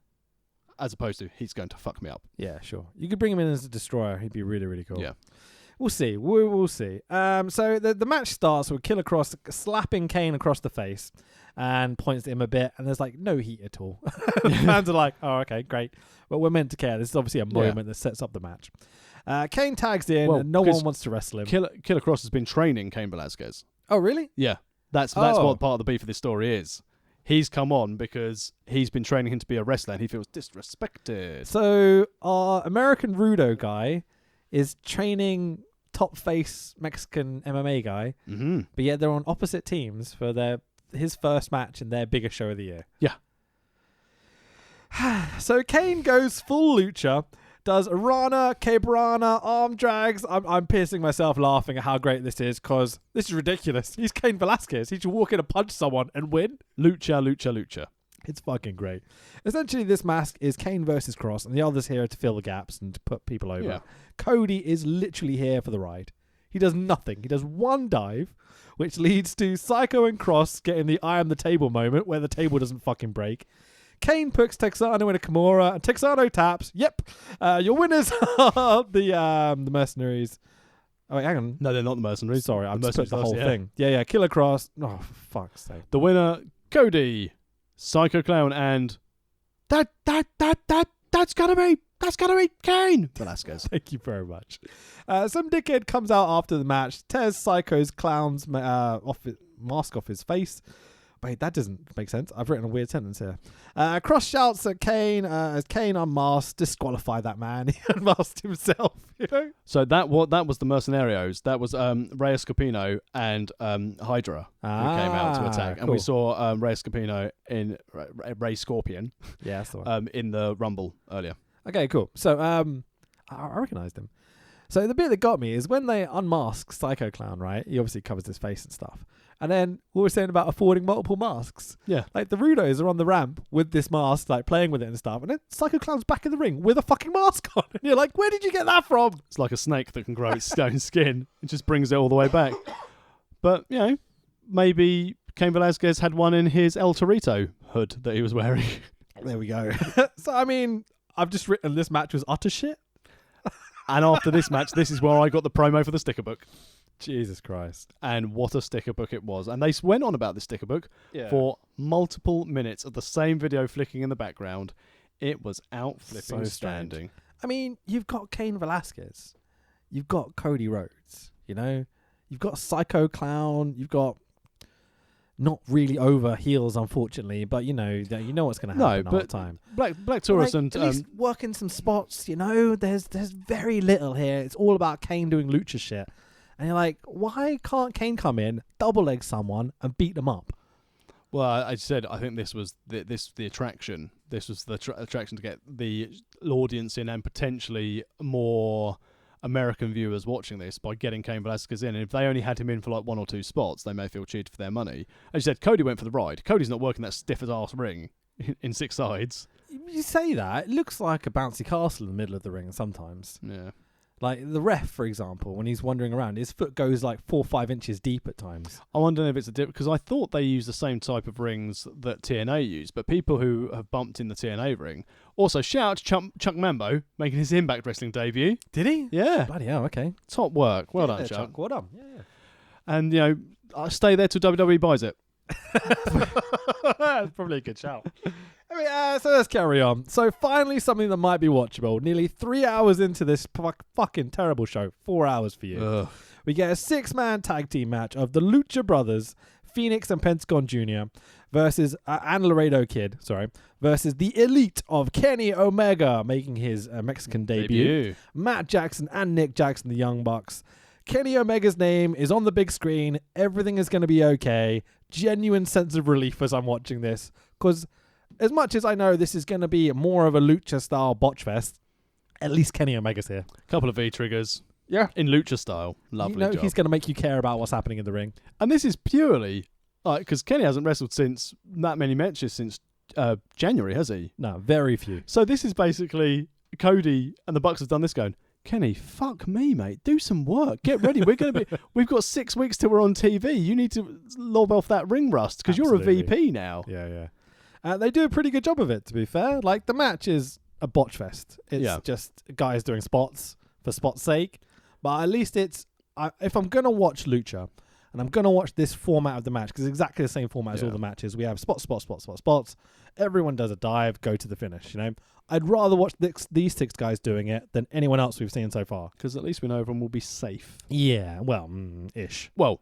as opposed to he's going to fuck me up. Yeah, sure. You could bring him in as a destroyer. He'd be really, really cool. Yeah. We'll see. We'll see. So the match starts with Killer Cross slapping Kane across the face and points at him a bit, and there's like no heat at all. Fans are like, oh, okay, great. But we're meant to care. This is obviously a moment that sets up the match. Kane tags in, and no one wants to wrestle him. Killer Cross has been training Cain Velasquez. Oh, really? Yeah. That's what part of the beef of this story is. He's come on because he's been training him to be a wrestler and he feels disrespected. So our American Rudo guy is training top face Mexican MMA guy, but yet they're on opposite teams for his first match in their biggest show of the year. Yeah. So Kane goes full lucha, does a Rana, Cabrana, arm drags. I'm piercing myself laughing at how great this is because this is ridiculous. He's Cain Velasquez. He should walk in and punch someone and win. Lucha, lucha, lucha. It's fucking great. Essentially, this mask is Kane versus Cross, and the others here to fill the gaps and to put people over. Yeah. Cody is literally here for the ride. He does nothing. He does one dive, which leads to Psycho and Cross getting the eye on the table moment where the table doesn't fucking break. Kane puts Texano in a Kimura, and Texano taps. Yep, your winners are the Mercenaries. Oh, wait, hang on. No, they're not the Mercenaries. Sorry, I've just put the whole thing. Yeah, Killer Cross. Oh, for fuck's sake. The winner, Cody, Psycho Clown, and that's gotta be Kane Velasquez. Thank you very much. Some dickhead comes out after the match, tears Psycho's clown's mask off his face. Wait, that doesn't make sense. I've written a weird sentence here. Cross shouts at Kane as Kane unmasked, disqualify that man. He unmasked himself, So that was the Mercenarios. That was Rey Escopino and Hydra who came out to attack. And we saw Rey Escopino in Rey Scorpion. Yeah, that's the one. In the Rumble earlier. Okay, cool. So I recognised him. So the bit that got me is when they unmask Psycho Clown, right? He obviously covers his face and stuff. And then we were saying about affording multiple masks. Yeah. Like the Rudos are on the ramp with this mask, like playing with it and stuff. And then Psycho Clown's back in the ring with a fucking mask on. And you're like, where did you get that from? It's like a snake that can grow its own skin. It just brings it all the way back. But, maybe Cain Velasquez had one in his El Torito hood that he was wearing. There we go. So, I mean, I've just written this match was utter shit. And after this match, this is where I got the promo for the sticker book. Jesus Christ. And what a sticker book it was. And they went on about the sticker book for multiple minutes of the same video flicking in the background. It was out flipping standing. I mean, you've got Cain Velasquez. You've got Cody Rhodes, You've got Psycho Clown. You've got not really over heels, unfortunately, but you know what's going to happen all the time. Black Taurus and at least working some spots, there's very little here. It's all about Kane doing lucha shit. And you're like, why can't Kane come in, double leg someone, and beat them up? Well, I said I think this was the attraction. This was the attraction to get the audience in and potentially more American viewers watching this by getting Cain Velasquez in. And if they only had him in for like one or two spots, they may feel cheated for their money. As you said, Cody went for the ride. Cody's not working that stiff as arse ring in 6 sides. You say that, it looks like a bouncy castle in the middle of the ring sometimes. Yeah. Like the ref, for example, when he's wandering around, his foot goes like 4 or 5 inches deep at times. I wonder if it's a different, because I thought they used the same type of rings that TNA use, but people who have bumped in the TNA ring. Also, shout out to Chuck Mambo making his Impact Wrestling debut. Did he? Yeah. Bloody hell, okay. Top work. Well done, Chuck. Well done. Yeah. And, I stay there till WWE buys it. That's probably a good shout. So let's carry on. So finally something that might be watchable. Nearly 3 hours into this fucking terrible show. 4 hours for you. Ugh. We get a 6-man tag team match of the Lucha Brothers Phoenix and Pentagon Jr. versus and Laredo Kid, versus the elite of Kenny Omega making his Mexican debut. Matt Jackson and Nick Jackson, the Young Bucks. Kenny Omega's name is on the big screen. Everything is going to be okay. Genuine sense of relief as I'm watching this, because as much as I know this is going to be more of a lucha style botch fest, at least Kenny Omega's here. Couple of V-triggers. Yeah. In lucha style. Lovely job. He's going to make you care about what's happening in the ring. And this is purely, because Kenny hasn't wrestled since that many matches since January, has he? No, very few. So this is basically Cody and the Bucks have done this going, Kenny, fuck me, mate. Do some work. Get ready. We've got 6 weeks till we're on TV. You need to lob off that ring rust because you're a VP now. Yeah. They do a pretty good job of it, to be fair. Like, the match is a botch fest. It's just guys doing spots for spots' sake. But at least if I'm going to watch lucha, and I'm going to watch this format of the match, because it's exactly the same format as all the matches. We have spots. Everyone does a dive, go to the finish, I'd rather watch these 6 guys doing it than anyone else we've seen so far. Because at least we know everyone will be safe. Yeah, well, ish. Well,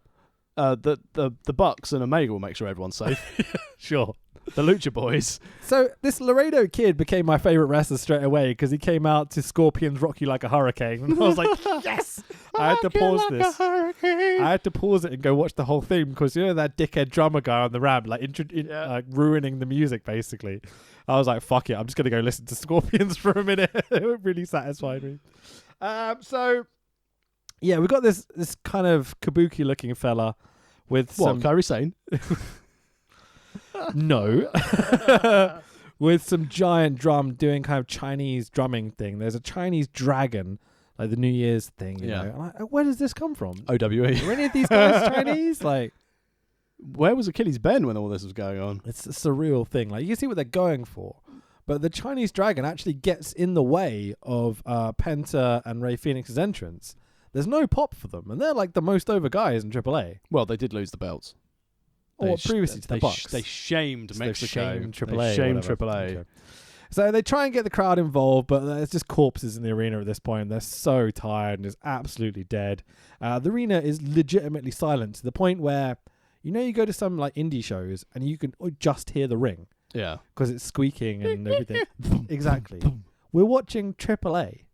the Bucks and Omega will make sure everyone's safe. Sure. The Lucha Boys. So this Laredo Kid became my favorite wrestler straight away because he came out to Scorpions Rock You Like a Hurricane. And I was like, yes! I had to pause this. I had to pause it and go watch the whole thing because that dickhead drummer guy on the ramp, like ruining the music basically. I was like, fuck it, I'm just going to go listen to Scorpions for a minute. It really satisfied me. So, yeah, we got this kind of kabuki looking fella with some... Kairi Sane? No. With some giant drum doing kind of Chinese drumming thing. There's a Chinese dragon, like the New Year's thing. You know? Where does this come from? OWE. Are any of these guys Chinese? Like, where was Achilles Ben when all this was going on? It's a surreal thing. Like, you can see what they're going for. But the Chinese dragon actually gets in the way of Penta and Rey Fenix's entrance. There's no pop for them. And they're like the most over guys in AAA. Well, they did lose the belts. Or previously to the Bucks. They shamed Mexico. They shamed AAA. They shamed AAA. Okay. So they try and get the crowd involved, but there's just corpses in the arena at this point. They're so tired and it's absolutely dead. The arena is legitimately silent to the point where, you go to some like indie shows and you can just hear the ring. Yeah. Because it's squeaking and everything. Exactly. We're watching AAA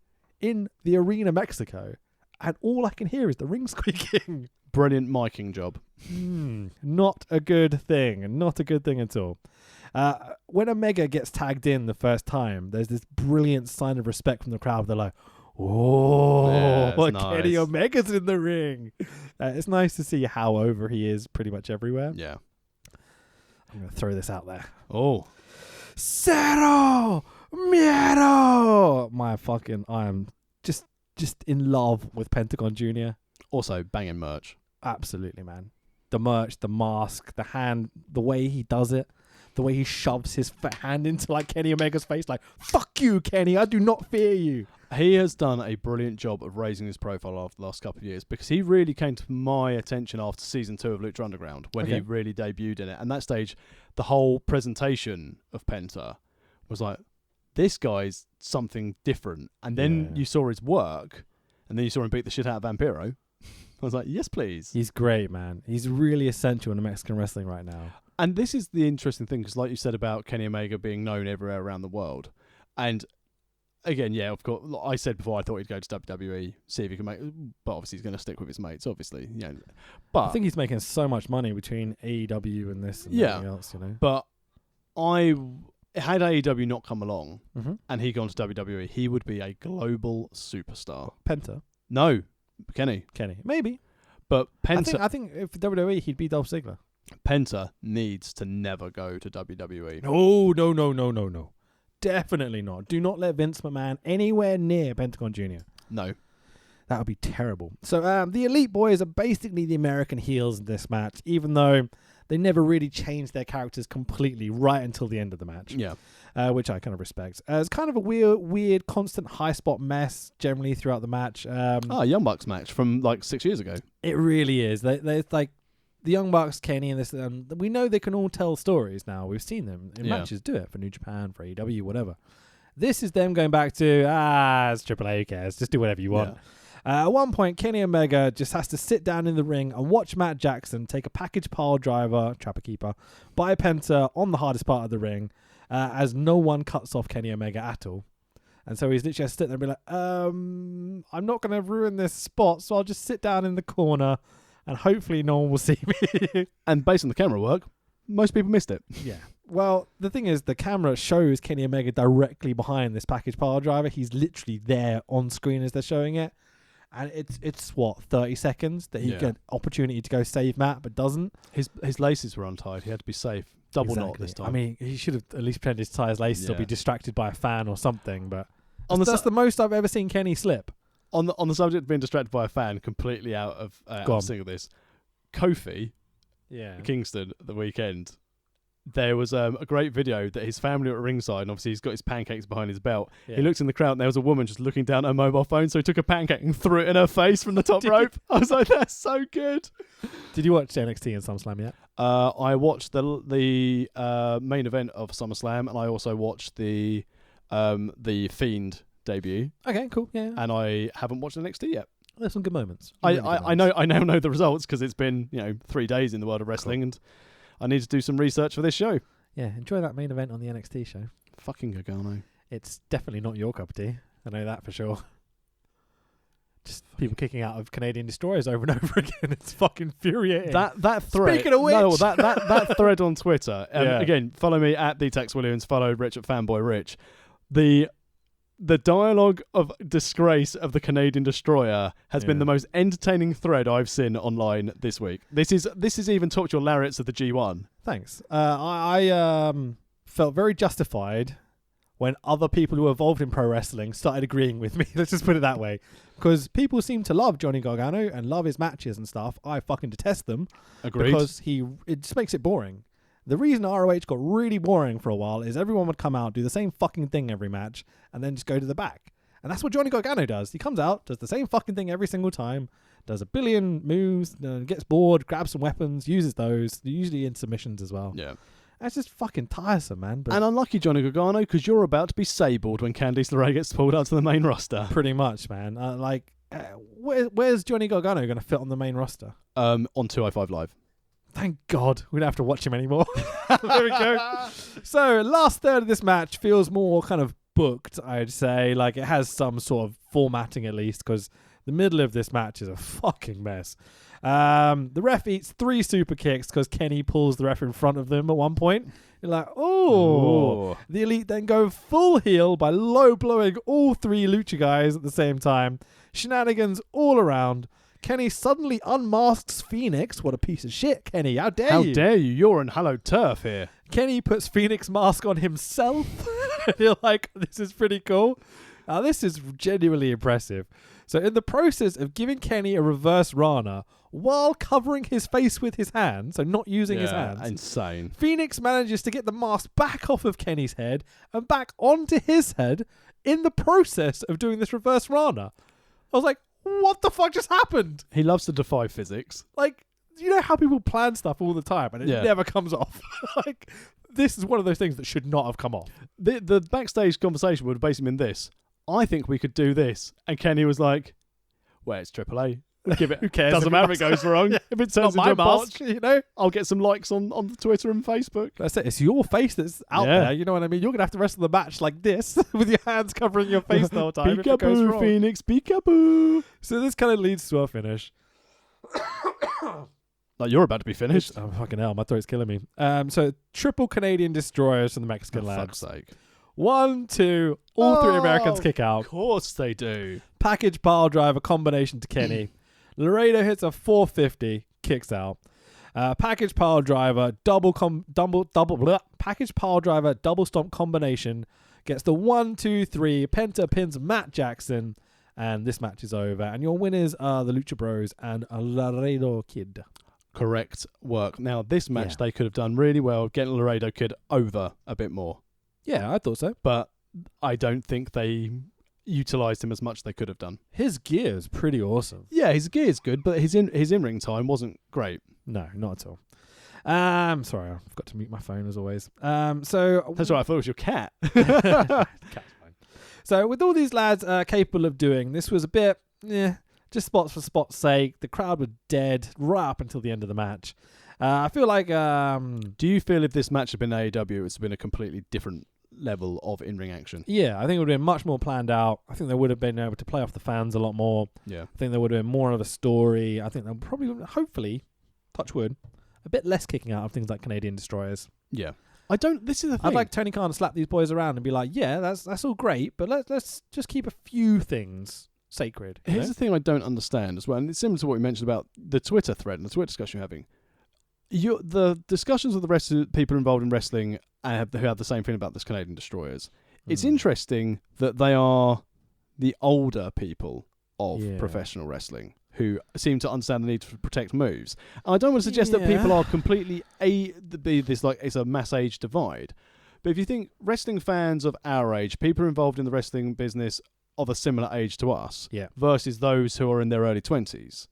in the arena Mexico and all I can hear is the ring squeaking. Brilliant miking job. Not a good thing. Not a good thing at all. When Omega gets tagged in the first time, there's this brilliant sign of respect from the crowd. They're like, oh, nice. Kenny Omega's in the ring. It's nice to see how over he is pretty much everywhere. Yeah. I'm going to throw this out there. Oh. Cero Miedo! I am just in love with Pentagon Jr. Also, banging merch. Absolutely, man. The merch, the mask, the hand, the way he does it, the way he shoves his hand into like Kenny Omega's face, like, fuck you, Kenny, I do not fear you. He has done a brilliant job of raising his profile after the last couple of years because he really came to my attention after season 2 of Lucha Underground when he really debuted in it. And that stage, the whole presentation of Penta was like, this guy's something different. And then you saw his work, and then you saw him beat the shit out of Vampiro. I was like, yes, please. He's great, man. He's really essential in Mexican wrestling right now. And this is the interesting thing, because like you said about Kenny Omega being known everywhere around the world. And again, of course, I said before I thought he'd go to WWE, see if he can make... But obviously he's going to stick with his mates, obviously. But I think he's making so much money between AEW and this and everything else, But had AEW not come along and he gone to WWE, he would be a global superstar. Penta? No. Kenny. Maybe. But Penta... I think if WWE, he'd be Dolph Ziggler. Penta needs to never go to WWE. No. Definitely not. Do not let Vince McMahon anywhere near Pentagon Jr. No. That would be terrible. So the Elite Boys are basically the American heels in this match, even though they never really changed their characters completely right until the end of the match. Yeah. Which I kind of respect. It's kind of a weird, constant high spot mess generally throughout the match. Young Bucks match from like 6 years ago. It really is. They like the Young Bucks, Kenny, and this. We know they can all tell stories now. We've seen them in matches do it for New Japan, for AEW, whatever. This is them going back to it's AAA, who cares? Just do whatever you want. At one point, Kenny Omega just has to sit down in the ring and watch Matt Jackson take a package pile driver, Trapper Keeper, by Penta on the hardest part of the ring, as no one cuts off Kenny Omega at all. And so he's literally just sitting there and be like, I'm not going to ruin this spot, so I'll just sit down in the corner and hopefully no one will see me. And based on the camera work, most people missed it. Yeah. Well, the thing is, the camera shows Kenny Omega directly behind this package pile driver. He's literally there on screen as they're showing it. And it's what, 30 seconds that he get opportunity to go save Matt, but doesn't. His laces were untied. He had to be safe. Double knot this time. I mean, he should have at least pretended to tie his laces or be distracted by a fan or something. But that's the most I've ever seen Kenny slip. On the subject of being distracted by a fan, completely out of seeing this, Kofi Kingston at the weekend, there was a great video that his family were at ringside, and obviously he's got his pancakes behind his belt. Yeah. He looked in the crowd and there was a woman just looking down at her mobile phone, so he took a pancake and threw it in her face from the top rope. I was like, that's so good. Did you watch NXT and SummerSlam yet? I watched the main event of SummerSlam, and I also watched the Fiend debut. Okay, cool. Yeah. And I haven't watched NXT yet. There's some good moments. I now know the results because it's been 3 days in the world of wrestling, and I need to do some research for this show. Yeah, enjoy that main event on the NXT show. Fucking Gargano. It's definitely not your cup of tea. I know that for sure. Just people kicking out of Canadian destroyers over and over again. It's fucking infuriating. That thread. Speaking of which, that thread on Twitter. Again, follow me at DTax Williams. Follow Rich at Fanboy Rich. The dialogue of disgrace of the Canadian destroyer has been the most entertaining thread I've seen online this week. This is even topped your lariats of the G1. Thanks. I felt very justified when other people who are involved in pro wrestling started agreeing with me. Let's just put it that way. Because people seem to love Johnny Gargano and love his matches and stuff. I fucking detest them. Agreed. Because it just makes it boring. The reason ROH got really boring for a while is everyone would come out, do the same fucking thing every match, and then just go to the back. And that's what Johnny Gargano does. He comes out, does the same fucking thing every single time, does a billion moves, gets bored, grabs some weapons, uses those, usually in submissions as well. Yeah. And it's just fucking tiresome, man. And unlucky Johnny Gargano, because you're about to be sabled when Candice LeRae gets pulled out to the main roster. Pretty much, man. Where's Johnny Gargano going to fit on the main roster? On 205 Live. Thank God we don't have to watch him anymore. There we go. So, last third of this match feels more kind of booked, I'd say. Like, it has some sort of formatting at least, because the middle of this match is a fucking mess. The ref eats 3 super kicks because Kenny pulls the ref in front of them at one point. You're like, oh. The Elite then go full heel by low blowing all 3 Lucha guys at the same time. Shenanigans all around. Kenny suddenly unmasks Phoenix. What a piece of shit, Kenny. How dare you? How dare you? You're in hallowed turf here. Kenny puts Phoenix mask on himself. And you're like, this is pretty cool. Now, this is genuinely impressive. So in the process of giving Kenny a reverse Rana while covering his face with his hands, so not using his hands. Insane. Phoenix manages to get the mask back off of Kenny's head and back onto his head in the process of doing this reverse Rana. I was like, what the fuck just happened? He loves to defy physics. Like, you know how people plan stuff all the time and it never comes off? Like, this is one of those things that should not have come off. The backstage conversation would have basically been this. I think we could do this. And Kenny was like, well, it's AAA. Give it. Who cares? Doesn't matter if it goes wrong. If it turns into a botch, I'll get some likes on Twitter and Facebook. That's it. It's your face that's out there. You know what I mean? You're going to have to wrestle the match like this with your hands covering your face the whole time. Peekaboo, Phoenix. Peekaboo. So this kind of leads to our finish. Like you're about to be finished. Oh, fucking hell. My throat's killing me. So triple Canadian destroyers from the Mexican lads. For fuck's sake. 1, 2, all 3 Americans kick out. Of course they do. Package pile driver combination to Kenny. Laredo hits a 450, kicks out. Package pile driver package pile driver double stomp combination gets the 1, 2, 3. Penta pins Matt Jackson, and this match is over. And your winners are the Lucha Bros and Laredo Kid. Correct work. Now this match they could have done really well getting Laredo Kid over a bit more. Yeah, I thought so. But I don't think they utilised him as much as they could have done. His gear is pretty awesome. Yeah, his gear is good, but his in-ring time wasn't great. No, not at all. Sorry, I forgot to mute my phone as always. So that's right, I thought it was your cat. Cat's fine. So with all these lads capable of doing, this was a bit just spots for spot's sake. The crowd were dead right up until the end of the match. I feel like... Do you feel if this match had been AEW, it's been a completely different level of in-ring action? Yeah, I think it would have been much more planned out. I think they would have been able to play off the fans a lot more. Yeah. I think there would have been more of a story. I think they'll probably, hopefully, touch wood, a bit less kicking out of things like Canadian Destroyers. Yeah. This is the thing. I'd like Tony Khan to slap these boys around and be like, yeah, that's all great, but let's just keep a few things sacred. Here's the thing I don't understand as well, and it's similar to what we mentioned about the Twitter thread and the Twitter discussion you're having. The discussions with the rest of the people involved in wrestling who have the same feeling about this Canadian Destroyers. It's interesting that they are the older people of professional wrestling who seem to understand the need to protect moves. And I don't want to suggest that people are completely it's a mass age divide. But if you think wrestling fans of our age, people involved in the wrestling business of a similar age to us, versus those who are in their early 20s.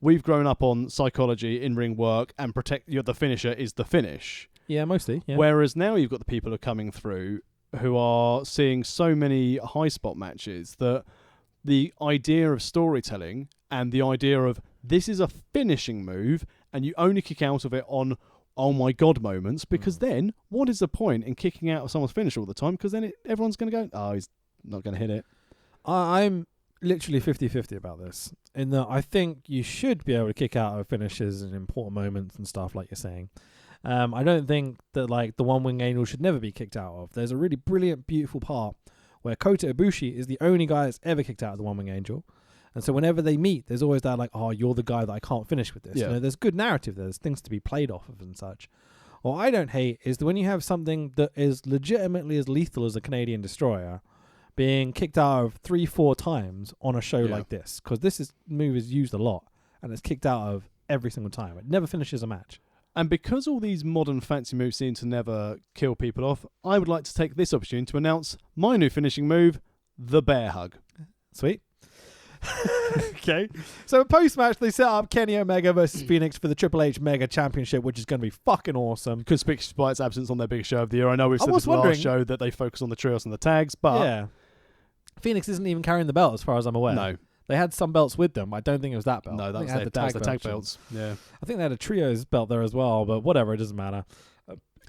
We've grown up on psychology, in-ring work, and the finisher is the finish. Yeah, mostly. Yeah. Whereas now you've got the people who are coming through who are seeing so many high spot matches that the idea of storytelling and the idea of this is a finishing move and you only kick out of it on oh my god moments, because then what is the point in kicking out of someone's finish all the time? Because then everyone's going to go, oh, he's not going to hit it. I'm literally 50-50 about this, in that I think you should be able to kick out of finishes in important moments and stuff like you're saying. I don't think that like the one wing angel should never be kicked out of. There's a really brilliant, beautiful part where Kota Ibushi is the only guy that's ever kicked out of the one wing angel. And so whenever they meet, there's always that like, oh, you're the guy that I can't finish with this. Yeah. You know, there's good narrative. There's things to be played off of and such. What I don't hate is that when you have something that is legitimately as lethal as a Canadian Destroyer being kicked out of 3-4 times on a show like this, because move is used a lot and it's kicked out of every single time. It never finishes a match. And because all these modern fancy moves seem to never kill people off, I would like to take this opportunity to announce my new finishing move, the bear hug. Sweet. Okay. So post-match, they set up Kenny Omega versus Phoenix for the Triple H Mega Championship, which is going to be fucking awesome. Conspicuous by its absence on their biggest show of the year. I know we've said this last show that they focus on the trios and the tags, but... Yeah. Phoenix isn't even carrying the belt as far as I'm aware. No. They had some belts with them. I don't think it was that belt. No, that was the tag belts. Yeah. I think they had a trios belt there as well, but whatever, it doesn't matter.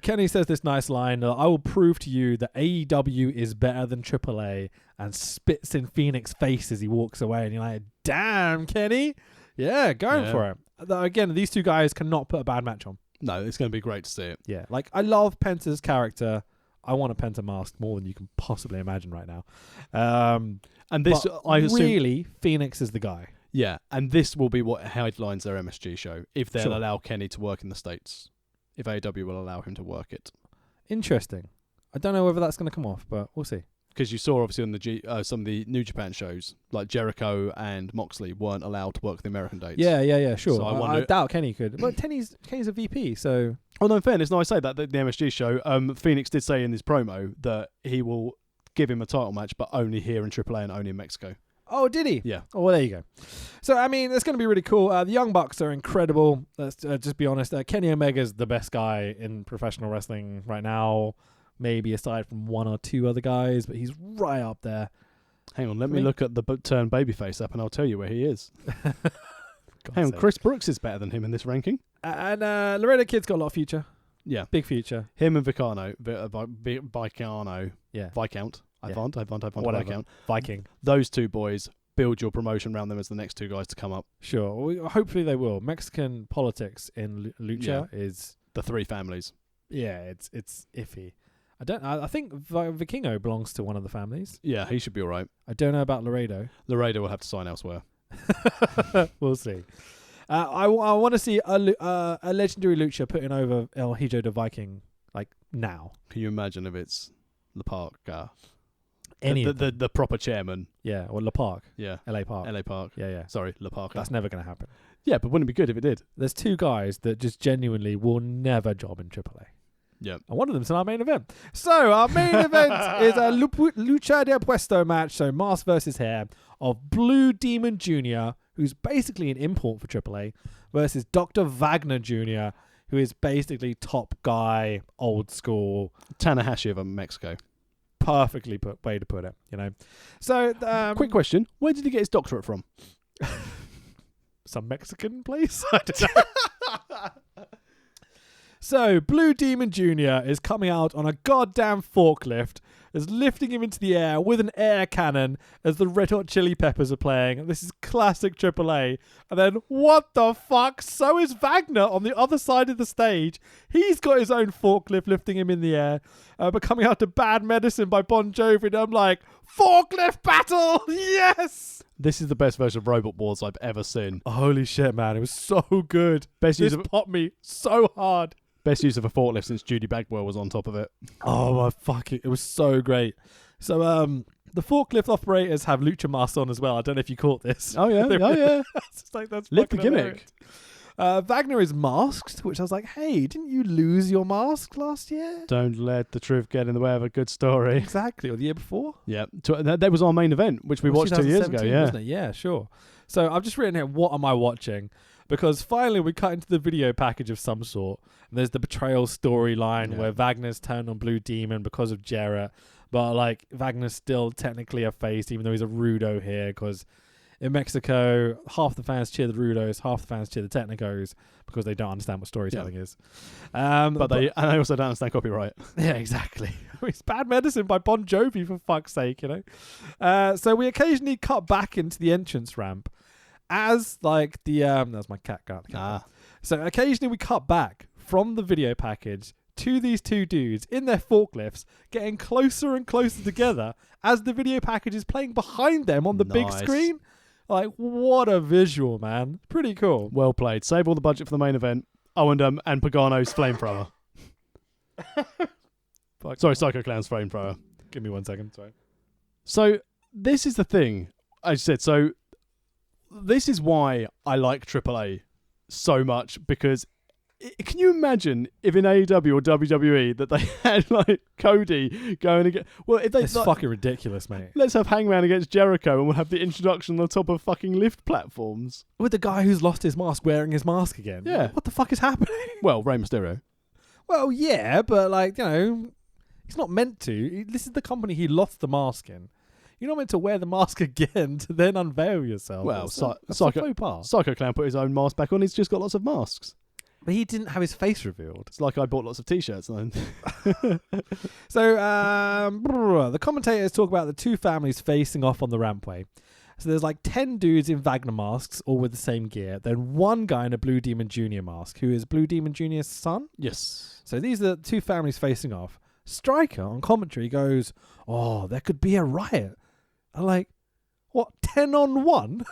Kenny says this nice line, I will prove to you that AEW is better than AAA, and spits in Phoenix's face as he walks away, and you're like, damn, Kenny. Yeah, going for it. Again, these two guys cannot put a bad match on. No, it's going to be great to see it. Yeah, like, I love Penta's character. I want a Penta mask more than you can possibly imagine right now. And this, I assume, really, Phoenix is the guy. Yeah, and this will be what headlines their MSG show, if they'll allow Kenny to work in the States. If AEW will allow him to work it. Interesting. I don't know whether that's going to come off, but we'll see. Because you saw, obviously, on some of the New Japan shows, like Jericho and Moxley weren't allowed to work the American dates. Yeah, sure. So I doubt Kenny could. But Kenny's a VP, so... Oh, no, in fairness, I say that the MSG show, Phoenix did say in his promo that he will give him a title match, but only here in AAA and only in Mexico. Oh, did he? Yeah. Oh, well, there you go. So, I mean, it's going to be really cool. The Young Bucks are incredible. Let's just be honest. Kenny Omega's the best guy in professional wrestling right now, maybe aside from one or two other guys, but he's right up there. Hang on, let me look at the turn babyface up and I'll tell you where he is. Hang on, Chris Brooks is better than him in this ranking. And Laredo Kid's got a lot of future. Yeah. Big future. Him and Vicano. Yeah. Viscount. Whatever. Viking. Those two boys, build your promotion around them as the next two guys to come up. Sure. Hopefully they will. Mexican politics in Lucha is... The three families. Yeah, it's iffy. I think Vikingo belongs to one of the families. Yeah, he should be all right. I don't know about Laredo. Laredo will have to sign elsewhere. We'll see. I want to see a legendary Lucha putting over El Hijo de Viking, like, now. Can you imagine if it's La Parca? The proper chairman. Yeah, or La Park. Yeah. LA Park. LA Park. Yeah. Sorry, La Parca. That's never going to happen. Yeah, but wouldn't it be good if it did? There's two guys that just genuinely will never job in AAA. Yeah. And one of them's in our main event. So, our main event is a Lucha de Puesto match, so mask versus hair, of Blue Demon Jr., who's basically an import for AAA, versus Dr. Wagner Jr., who is basically top guy, old school. Tanahashi of Mexico. Perfectly way to put it, you know. So, quick question: where did he get his doctorate from? Some Mexican place? I don't know. So, Blue Demon Jr. is coming out on a goddamn forklift, is lifting him into the air with an air cannon as the Red Hot Chili Peppers are playing. This is classic AAA. And then, what the fuck? So is Wagner on the other side of the stage. He's got his own forklift lifting him in the air. But coming out to Bad Medicine by Bon Jovi. And I'm like, forklift battle! Yes! This is the best version of Robot Wars I've ever seen. Holy shit, man. It was so good. This popped me so hard. Best use of a forklift since Judy Bagwell was on top of it. Oh my fuck it was so great. So the forklift operators have lucha masks on as well. I don't know if you caught this. Oh yeah, yeah. It's like, that's Live the fucking gimmick. hilarious. Wagner is masked, which I was like, hey, didn't you lose your mask last year? Don't let the truth get in the way of a good story. Exactly, or the year before. Yeah, that was our main event, which we watched 2 years ago. Yeah, wasn't it? Yeah, sure. So I've just written here, what am I watching? Because finally we cut into the video package of some sort. And there's the betrayal storyline where Wagner's turned on Blue Demon because of Jarrett. But like Wagner's still technically a face, even though he's a Rudo here. Because in Mexico, half the fans cheer the Rudos, half the fans cheer the Technicos because they don't understand what storytelling is. But they also don't understand copyright. Yeah, exactly. It's Bad Medicine by Bon Jovi, for fuck's sake, you know. So we occasionally cut back into the entrance ramp. As like the that's my cat going. So occasionally we cut back from the video package to these two dudes in their forklifts getting closer and closer together as the video package is playing behind them on the big screen. Like, what a visual, man. Pretty cool. Well played. Save all the budget for the main event. Oh, and Pagano's flamethrower. Sorry, Psycho Clown's flamethrower. Give me 1 second. Sorry. So this is the thing. I said, so this is why I like AAA so much, because can you imagine if in AEW or WWE that they had like Cody going again? Well, if they it's fucking ridiculous, mate. Let's have Hangman against Jericho, and we'll have the introduction on top of fucking lift platforms with the guy who's lost his mask wearing his mask again. Yeah, what the fuck is happening? Well, Rey Mysterio. Well, yeah, but like, you know, he's not meant to. This is the company he lost the mask in. You're not meant to wear the mask again to then unveil yourself. Well, Psycho Clown put his own mask back on. He's just got lots of masks. But he didn't have his face revealed. It's like I bought lots of T-shirts. So the commentators talk about the two families facing off on the rampway. So there's like 10 dudes in Wagner masks, all with the same gear. Then one guy in a Blue Demon Jr. mask, who is Blue Demon Jr.'s son. Yes. So these are the two families facing off. Stryker on commentary goes, oh, there could be a riot. I'm like, what, 10 on 1?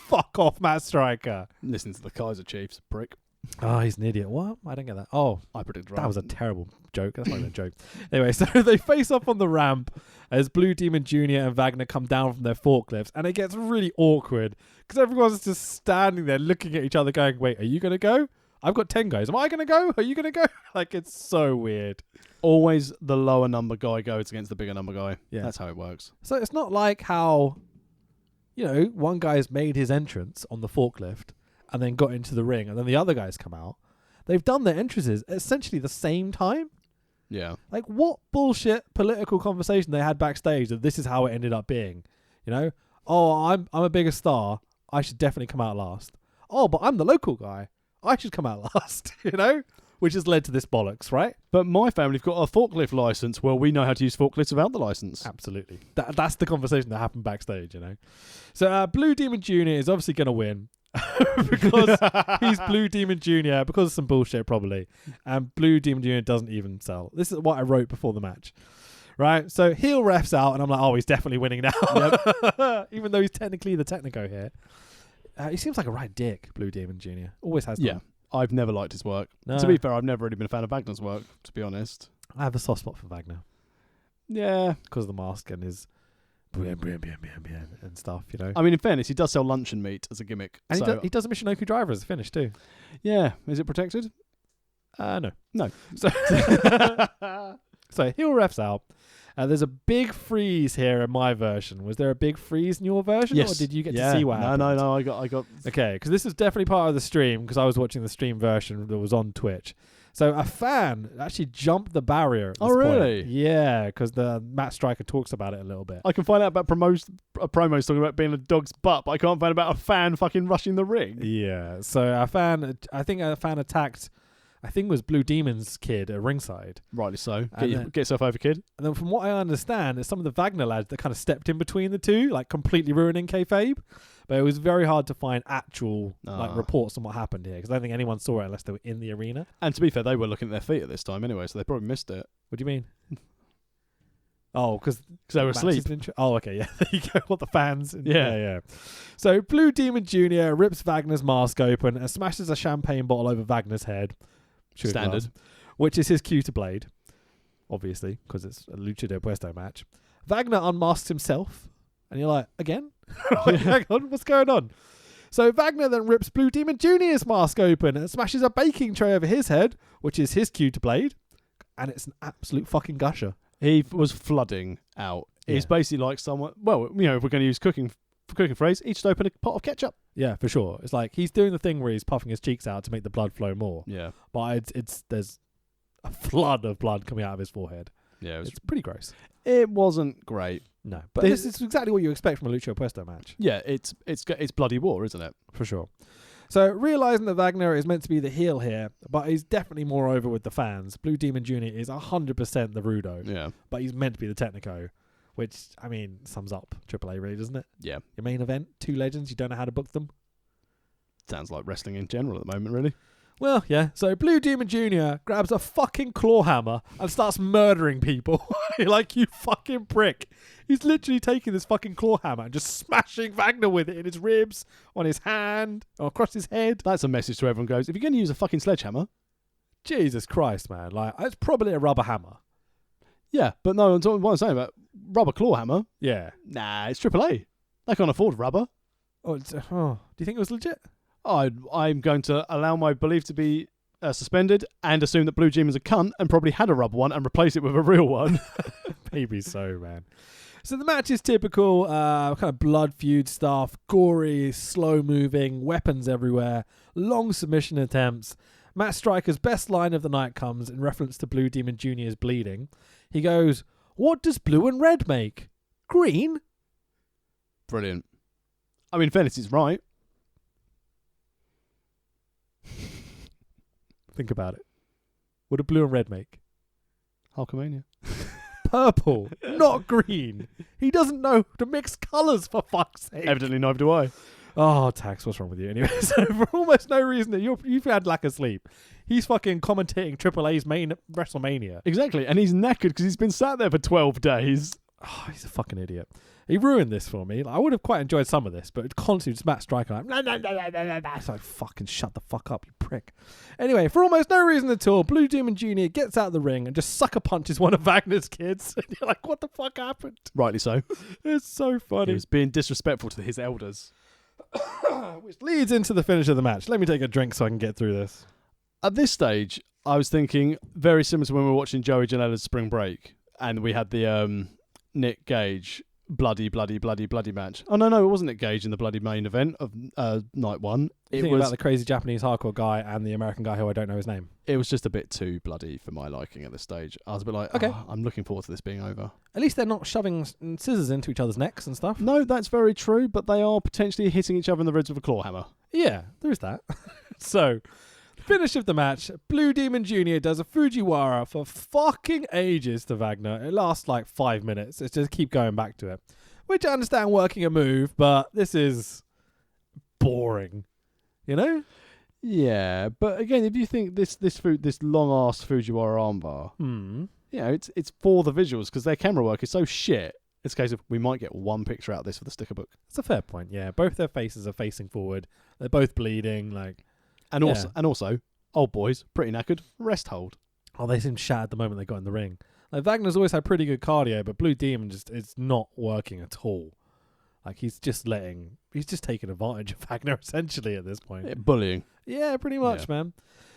Fuck off, Matt Stryker. Listen to the Kaiser Chiefs, prick. Oh, he's an idiot. What? I don't get that. Oh, I predicted that was a terrible joke. That's not even a joke. Anyway, so they face up on the ramp as Blue Demon Jr. and Wagner come down from their forklifts, and it gets really awkward because everyone's just standing there looking at each other going, wait, are you going to go? I've got 10 guys. Am I going to go? Are you going to go? Like, it's so weird. Always the lower number guy goes against the bigger number guy. Yeah. That's how it works. So it's not like how, you know, one guy's made his entrance on the forklift and then got into the ring and then the other guys come out. They've done their entrances at essentially the same time. Yeah. Like, what bullshit political conversation they had backstage that this is how it ended up being. You know? Oh, I'm a bigger star. I should definitely come out last. Oh, but I'm the local guy. I should come out last. You know? Which has led to this bollocks, right? But my family've got a forklift license. Well, we know how to use forklifts without the license. Absolutely. That's the conversation that happened backstage, you know? So Blue Demon Jr. is obviously going to win. Because he's Blue Demon Jr. because of some bullshit probably, and Blue Demon Jr. doesn't even sell. This is what I wrote before the match, right? So heel refs out and I'm like, oh, he's definitely winning now. Yep. Even though he's technically the Technico here. He seems like a right dick, Blue Demon Jr. Always has done. Yeah, I've never liked his work. No. To be fair, I've never really been a fan of Wagner's work, to be honest. I have a soft spot for Wagner Yeah, because of the mask and his and stuff, you know. I mean, in fairness, he does sell luncheon meat as a gimmick. And so he does a Michinoku driver as a finish too. Yeah, is it protected? No. So, So heel refs out. There's a big freeze here in my version. Was there a big freeze in your version? Yes. Or did you get to see what happened? No, I got. Okay, because this is definitely part of the stream because I was watching the stream version that was on Twitch. So a fan actually jumped the barrier. At this Oh, really? point. Yeah, because the Matt Striker talks about it a little bit. I can find out about promos talking about being a dog's butt, but I can't find out about a fan fucking rushing the ring. Yeah. So a fan attacked, I think it was Blue Demon's kid at ringside. Rightly so. And Get yourself over, kid. And then from what I understand, it's some of the Wagner lads that kind of stepped in between the two, like completely ruining kayfabe. But it was very hard to find actual reports on what happened here because I don't think anyone saw it unless they were in the arena. And to be fair, they were looking at their feet at this time anyway, so they probably missed it. What do you mean? Oh, because they were asleep. Oh, okay, yeah. There you go. What the fans? Yeah. So Blue Demon Jr. rips Wagner's mask open and smashes a champagne bottle over Wagner's head. Standard. Which is his cue to Blade, obviously, because it's a Lucha de Puesto match. Wagner unmasks himself, and you're like, again? Hang on, what's going on? So Wagner then rips Blue Demon Jr.'s mask open and smashes a baking tray over his head, which is his cue to Blade, and it's an absolute fucking gusher. He was flooding out. Yeah. He's basically like someone, well, if we're going to use cooking phrase, he just opened a pot of ketchup. Yeah, for sure. It's like he's doing the thing where he's puffing his cheeks out to make the blood flow more. Yeah. But there's a flood of blood coming out of his forehead. Yeah, it's pretty gross. It wasn't great. No, but this is exactly what you expect from a Lucha Puesto match. Yeah, it's bloody war, isn't it? For sure. So realizing that Wagner is meant to be the heel here, but he's definitely more over with the fans. Blue Demon Jr. is 100% the Rudo. Yeah. But he's meant to be the Technico, which, I mean, sums up AAA really, doesn't it? Yeah. Your main event, 2 legends, you don't know how to book them. Sounds like wrestling in general at the moment, really. Well, yeah. So Blue Demon Jr. grabs a fucking claw hammer and starts murdering people. You're like, you fucking prick. He's literally taking this fucking claw hammer and just smashing Wagner with it in his ribs, on his hand, or across his head. That's a message to everyone goes, if you're going to use a fucking sledgehammer. Jesus Christ, man. Like, it's probably a rubber hammer. Yeah, but no, what I'm saying about rubber claw hammer. Yeah. Nah, it's AAA. They can't afford rubber. Oh, do you think it was legit? I'm going to allow my belief to be suspended and assume that Blue Demon's a cunt and probably had a rubber one and replaced it with a real one. Maybe so, man. So the match is typical kind of blood feud stuff, gory, slow-moving, weapons everywhere, long submission attempts. Matt Striker's best line of the night comes in reference to Blue Demon Jr.'s bleeding. He goes, "What does blue and red make? Green?" Brilliant. I mean, in fairness, it's right. Think about it. What do blue and red make? Hulkamania. Purple, not green. He doesn't know to mix colours, for fuck's sake. Evidently, neither do I. Oh, Tax, what's wrong with you? Anyway, so for almost no reason that you've had lack of sleep, he's fucking commentating AAA's main WrestleMania. Exactly, and he's knackered because he's been sat there for 12 days. Oh, he's a fucking idiot. He ruined this for me. Like, I would have quite enjoyed some of this, but it's constantly just Matt Striker like, no. It's like, fucking shut the fuck up, you prick. Anyway, for almost no reason at all, Blue Demon Jr. gets out of the ring and just sucker punches one of Wagner's kids. And you're like, what the fuck happened? Rightly so. It's so funny. He was being disrespectful to his elders. Which leads into the finish of the match. Let me take a drink so I can get through this. At this stage, I was thinking very similar to when we were watching Joey Janela's Spring Break, and we had the Nick Gage bloody match. Oh no, it wasn't Nick Gage in the bloody main event of night one. It was about the crazy Japanese hardcore guy and the American guy who I don't know his name. It was just a bit too bloody for my liking at this stage. I was a bit like, okay, I'm looking forward to this being over. At least they're not shoving scissors into each other's necks and stuff. No, that's very true, but they are potentially hitting each other in the ribs with a claw hammer. Yeah, there is that. So, finish of the match, Blue Demon Jr. does a Fujiwara for fucking ages to Wagner. It lasts like 5 minutes. It's just keep going back to it. Which I understand working a move, but this is boring. You know? Yeah, but again, if you think this long ass Fujiwara armbar, you know, it's for the visuals because their camera work is so shit. It's a case of we might get one picture out of this for the sticker book. That's a fair point. Yeah, both their faces are facing forward. They're both bleeding. Also, old boys pretty knackered. Rest hold. Oh, they seem shattered the moment they got in the ring. Like Wagner's always had pretty good cardio, but Blue Demon it's not working at all. Like he's just taking advantage of Wagner essentially at this point. Yeah, bullying. Yeah, pretty much, man.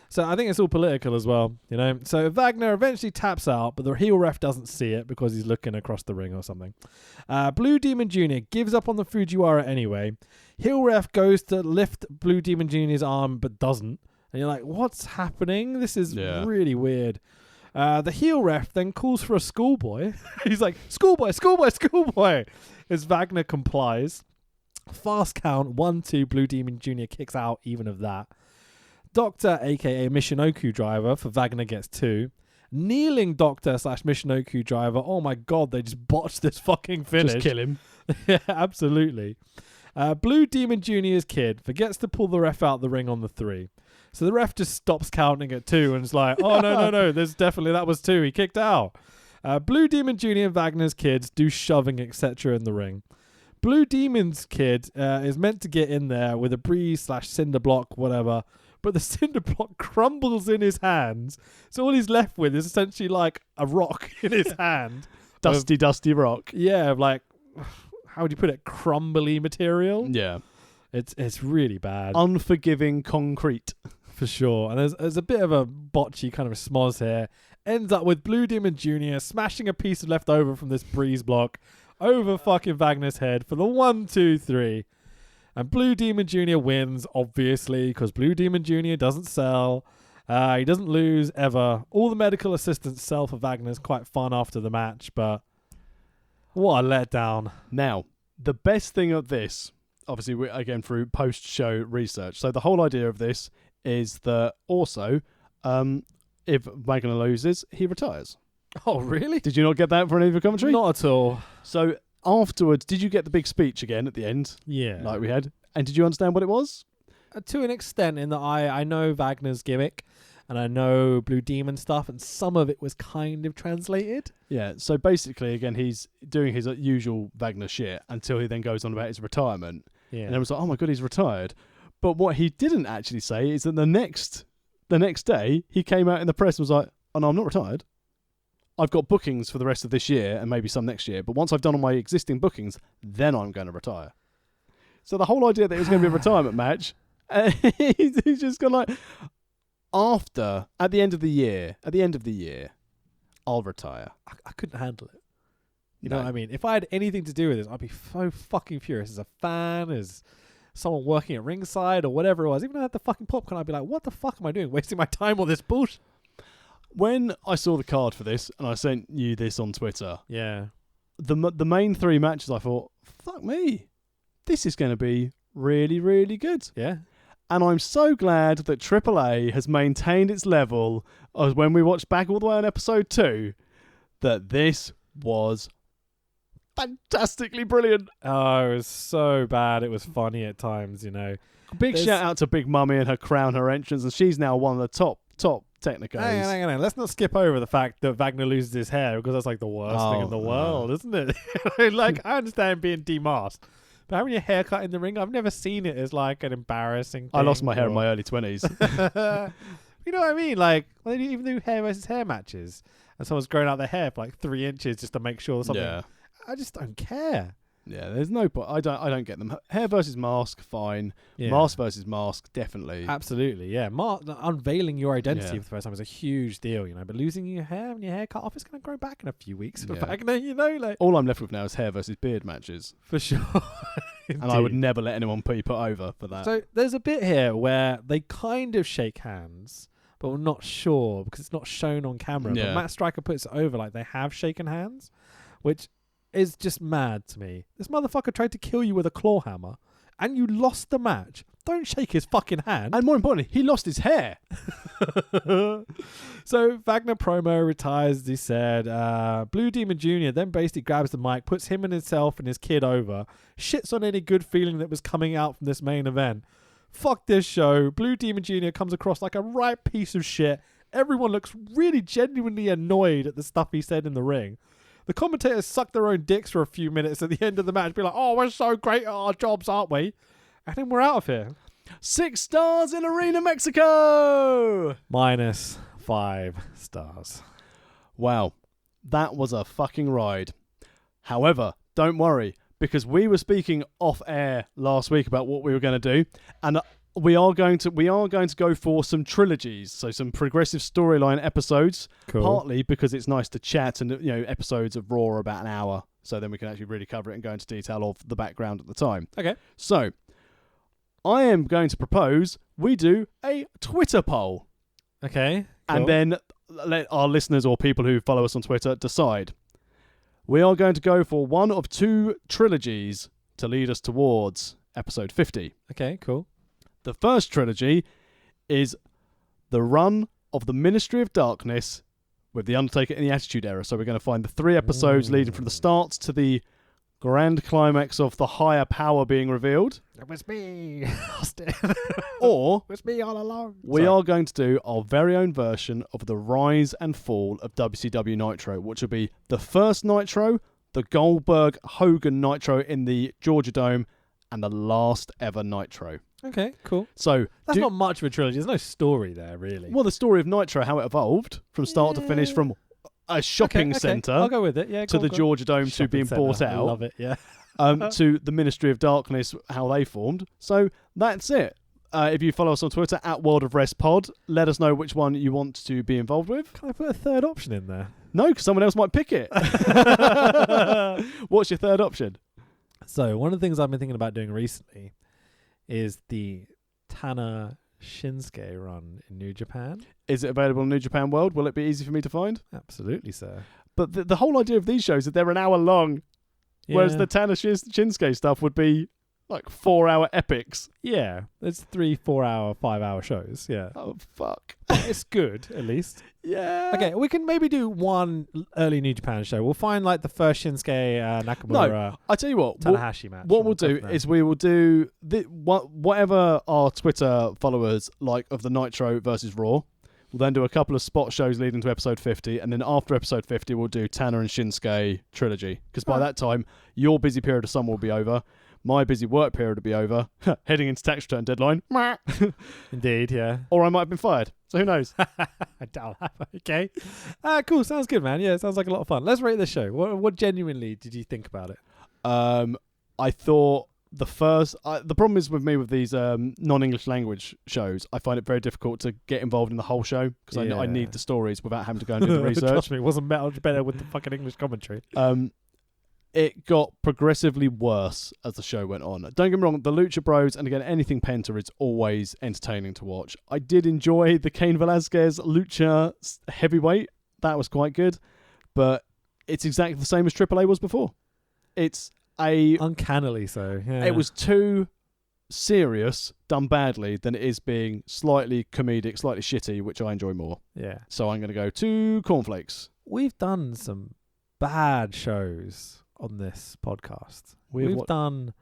So I think it's all political as well, you know. So Wagner eventually taps out, but the heel ref doesn't see it because he's looking across the ring or something. Blue Demon Jr. gives up on the Fujiwara anyway. Heel ref goes to lift Blue Demon Jr.'s arm but doesn't. And you're like, what's happening? This is really weird. The heel ref then calls for a schoolboy. He's like, schoolboy. As Wagner complies. Fast count, 1-2, Blue Demon Jr. kicks out even of that. Doctor, a.k.a. Michinoku driver, for Wagner gets 2. Kneeling Doctor / Michinoku driver. Oh my God, they just botched this fucking finish. Just kill him. Yeah, absolutely. Blue Demon Jr.'s kid forgets to pull the ref out the ring on the 3. So the ref just stops counting at 2 and is like, oh, no, that was 2. He kicked out. Blue Demon Jr. and Wagner's kids do shoving, etc. in the ring. Blue Demon's kid is meant to get in there with a breeze / cinder block, whatever. But the cinder block crumbles in his hands. So all he's left with is essentially like a rock in his hand. Dusty rock. Yeah, like, how would you put it? Crumbly material? Yeah. It's really bad. Unforgiving concrete. For sure. And there's a bit of a botchy kind of a smoz here. Ends up with Blue Demon Jr. smashing a piece of left over from this breeze block over fucking Wagner's head for the 1-2-3. And Blue Demon Jr. wins, obviously, because Blue Demon Jr. doesn't sell. He doesn't lose ever. All the medical assistants sell for Wagner's quite fun after the match, but what a letdown. Now, the best thing of this, obviously, again, through post-show research. So the whole idea of this is that also, if Wagner loses, he retires. Oh, really? Did you not get that for any of your commentary? Not at all. So afterwards, did you get the big speech again at the end? Yeah. Like we had? And did you understand what it was? To an extent, in that I know Wagner's gimmick and I know Blue Demon stuff, and some of it was kind of translated. Yeah, so basically, again, he's doing his usual Wagner shit until he then goes on about his retirement. Yeah. And everyone's like, oh my God, he's retired. But what he didn't actually say is that the next day, he came out in the press and was like, oh no, I'm not retired. I've got bookings for the rest of this year and maybe some next year. But once I've done all my existing bookings, then I'm going to retire. So the whole idea that it was going to be a retirement match, he's just gone like, at the end of the year, I'll retire. I couldn't handle it. You know what I mean? If I had anything to do with this, I'd be so fucking furious as a fan, as someone working at ringside or whatever it was. Even if I had the fucking popcorn, I'd be like, what the fuck am I doing? Wasting my time on this bullshit? When I saw the card for this, and I sent you this on Twitter, yeah, the main 3 matches, I thought, fuck me, this is going to be really, really good. Yeah. And I'm so glad that AAA has maintained its level as when we watched back all the way on episode 2, that this was fantastically brilliant. Oh, it was so bad. It was funny at times, you know. Big shout out to Big Mummy and her crown, her entrance, and she's now one of the top Technicos. Hang on. Let's not skip over the fact that Wagner loses his hair, because that's like the worst thing in the world, isn't it? Like, I understand being demasked, but having your hair cut in the ring, I've never seen it as like an embarrassing thing. I lost my hair in my early 20s. You know what I mean? Like, when they even do hair versus hair matches, and someone's growing out their hair for like 3 inches just to make sure something. Yeah. I just don't care. Yeah, there's no point. I don't get them. Hair versus mask, fine. Yeah. Mask versus mask, definitely. Absolutely, yeah. Unveiling your identity for the first time is a huge deal, you know. But losing your hair and your hair cut off is going to grow back in a few weeks for Wagner, you know. Like, all I'm left with now is hair versus beard matches. For sure. And I would never let anyone be put over for that. So there's a bit here where they kind of shake hands, but we're not sure because it's not shown on camera. Yeah. But Matt Striker puts it over like they have shaken hands, which is just mad to me. This motherfucker tried to kill you with a claw hammer and you lost the match. Don't shake his fucking hand. And more importantly, he lost his hair. So Wagner promo retires, as he said. Blue Demon Jr. then basically grabs the mic, puts him and himself and his kid over, shits on any good feeling that was coming out from this main event. Fuck this show. Blue Demon Jr. comes across like a right piece of shit. Everyone looks really genuinely annoyed at the stuff he said in the ring. The commentators suck their own dicks for a few minutes at the end of the match, be like, oh, we're so great at our jobs, aren't we? And then we're out of here. 6 stars in Arena Mexico! -5 stars. Wow. That was a fucking ride. However, don't worry, because we were speaking off air last week about what we were going to do, and we are going to go for some trilogies, so some progressive storyline episodes. Cool. Partly because it's nice to chat, and episodes of Raw are about an hour, so then we can actually really cover it and go into detail of the background at the time. Okay. So I am going to propose we do a Twitter poll. Okay. Cool. And then let our listeners or people who follow us on Twitter decide. We are going to go for one of two trilogies to lead us towards episode 50. Okay, cool. The first trilogy is the run of the Ministry of Darkness with The Undertaker in the Attitude Era. So we're going to find the 3 episodes leading from the start to the grand climax of the higher power being revealed. It was me. Or it was me all along. we are going to do our very own version of the rise and fall of WCW Nitro, which will be the first Nitro, the Goldberg-Hogan Nitro in the Georgia Dome, and the last ever Nitro. Okay, cool. So That's not much of a trilogy. There's no story there, really. Well, the story of Nitro, how it evolved from start to finish, from a shopping centre I'll go with it. Yeah, to the Georgia Dome to being bought out. I love it, yeah. To the Ministry of Darkness, how they formed. So that's it. If you follow us on Twitter at World of Rest Pod, let us know which one you want to be involved with. Can I put a third option in there? No, because someone else might pick it. What's your third option? So one of the things I've been thinking about doing recently is the Tana Shinsuke run in New Japan. Is it available in New Japan World? Will it be easy for me to find? Absolutely, sir. But the whole idea of these shows is that they're an hour long, whereas the Tana Shinsuke stuff would be like 4-hour epics. Yeah, it's 3, 4 hour, 5 hour shows. Yeah. Oh, fuck. It's good, at least. Yeah. Okay, we can maybe do one early New Japan show. We'll find like the first Shinsuke Nakamura. No, I tell you what. Tanahashi match. What we'll do is we will do whatever our Twitter followers like of the Nitro versus Raw. We'll then do a couple of spot shows leading to episode 50, and then after episode 50, we'll do Tana and Shinsuke trilogy. Because by that time, your busy period of summer will be over. My busy work period will be over. Heading into tax return deadline. Indeed, yeah. Or I might have been fired. So who knows? I doubt that. Okay. Cool. Sounds good, man. Yeah, it sounds like a lot of fun. Let's rate this show. What genuinely did you think about it? I thought the first... the problem is with me with these non-English language shows, I find it very difficult to get involved in the whole show because I need the stories without having to go and do the research. Trust me, it wasn't much better with the fucking English commentary. It got progressively worse as the show went on. Don't get me wrong, the Lucha Bros, and again, anything Penta is always entertaining to watch. I did enjoy the Cain Velasquez Lucha heavyweight. That was quite good. But it's exactly the same as AAA was before. It's uncannily so. Yeah. It was too serious, done badly, than it is being slightly comedic, slightly shitty, which I enjoy more. Yeah. So I'm going to go to Cornflakes. We've done some bad shows on this podcast. We've done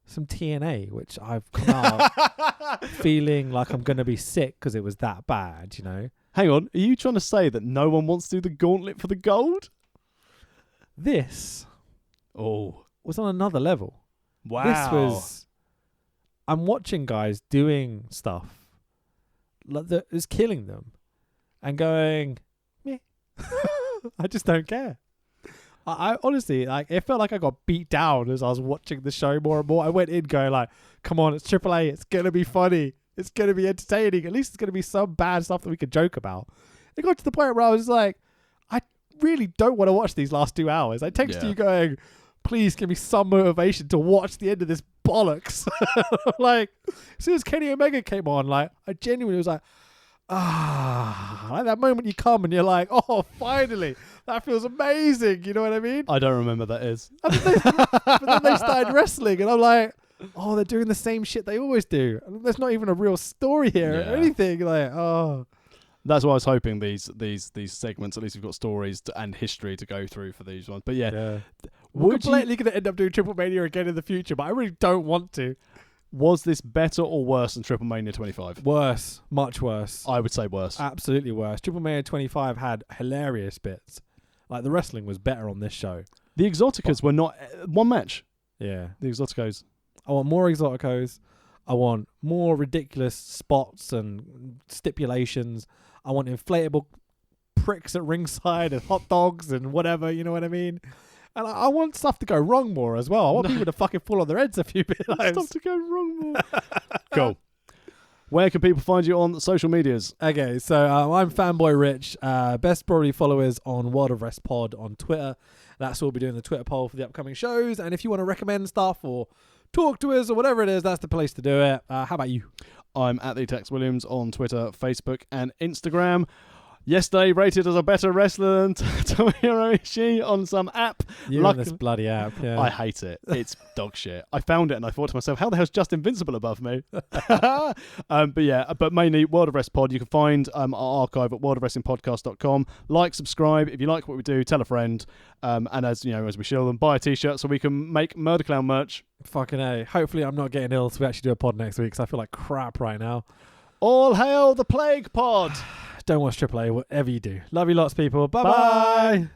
some TNA, which I've come out feeling like I'm going to be sick because it was that bad, you know. Hang on, are you trying to say that no one wants to do the gauntlet for the gold? This was on another level. Wow. This was... I'm watching guys doing stuff that is killing them and going, meh. I just don't care. I honestly, like, it felt like I got beat down as I was watching the show more and more. I went in going like, come on, it's AAA. It's going to be funny. It's going to be entertaining. At least it's going to be some bad stuff that we could joke about. It got to the point where I was like, I really don't want to watch these last 2 hours. I texted you going, please give me some motivation to watch the end of this bollocks. Like, as soon as Kenny Omega came on, like, I genuinely was like, like that moment you come and you're like, oh, finally, that feels amazing. You know what I mean? I don't remember that is. But then they started wrestling and I'm like, oh, they're doing the same shit they always do. And there's not even a real story here or anything. Like, oh. That's why I was hoping these segments, at least we've got stories and history to go through for these ones. But we're completely going to end up doing Triplemania again in the future, but I really don't want to. Was this better or worse than Triplemania 25? Worse. Much worse. I would say worse. Absolutely worse. Triplemania 25 had hilarious bits. Like, the wrestling was better on this show. The Exoticas were not... one match. Yeah. The Exoticos. I want more Exoticos. I want more ridiculous spots and stipulations. I want inflatable pricks at ringside and hot dogs and whatever, you know what I mean? And I want stuff to go wrong more as well. I want people to fucking fall on their heads a few bit. Stuff to go wrong more. Cool. Where can people find you on social medias? Okay, so I'm Fanboy Rich. Best probably followers on World of Rest Pod on Twitter. That's what we'll be doing the Twitter poll for the upcoming shows. And if you want to recommend stuff or talk to us or whatever it is, that's the place to do it. How about you? I'm at the Tex Williams on Twitter, Facebook, and Instagram. Yesterday, rated as a better wrestler than Tomohiro Ishii on some app. You and this bloody app, yeah. I hate it. It's dog shit. I found it and I thought to myself, how the hell's Just Invincible above me? But mainly World of Wrest Pod. You can find our archive at worldofwrestlingpodcast.com. Like, subscribe. If you like what we do, tell a friend. And as we show them, buy a t-shirt so we can make Murder Clown merch. Fucking A. Hopefully I'm not getting ill so we actually do a pod next week because I feel like crap right now. All hail the Plague Pod! Don't watch AAA, whatever you do. Love you lots, people. Bye-bye.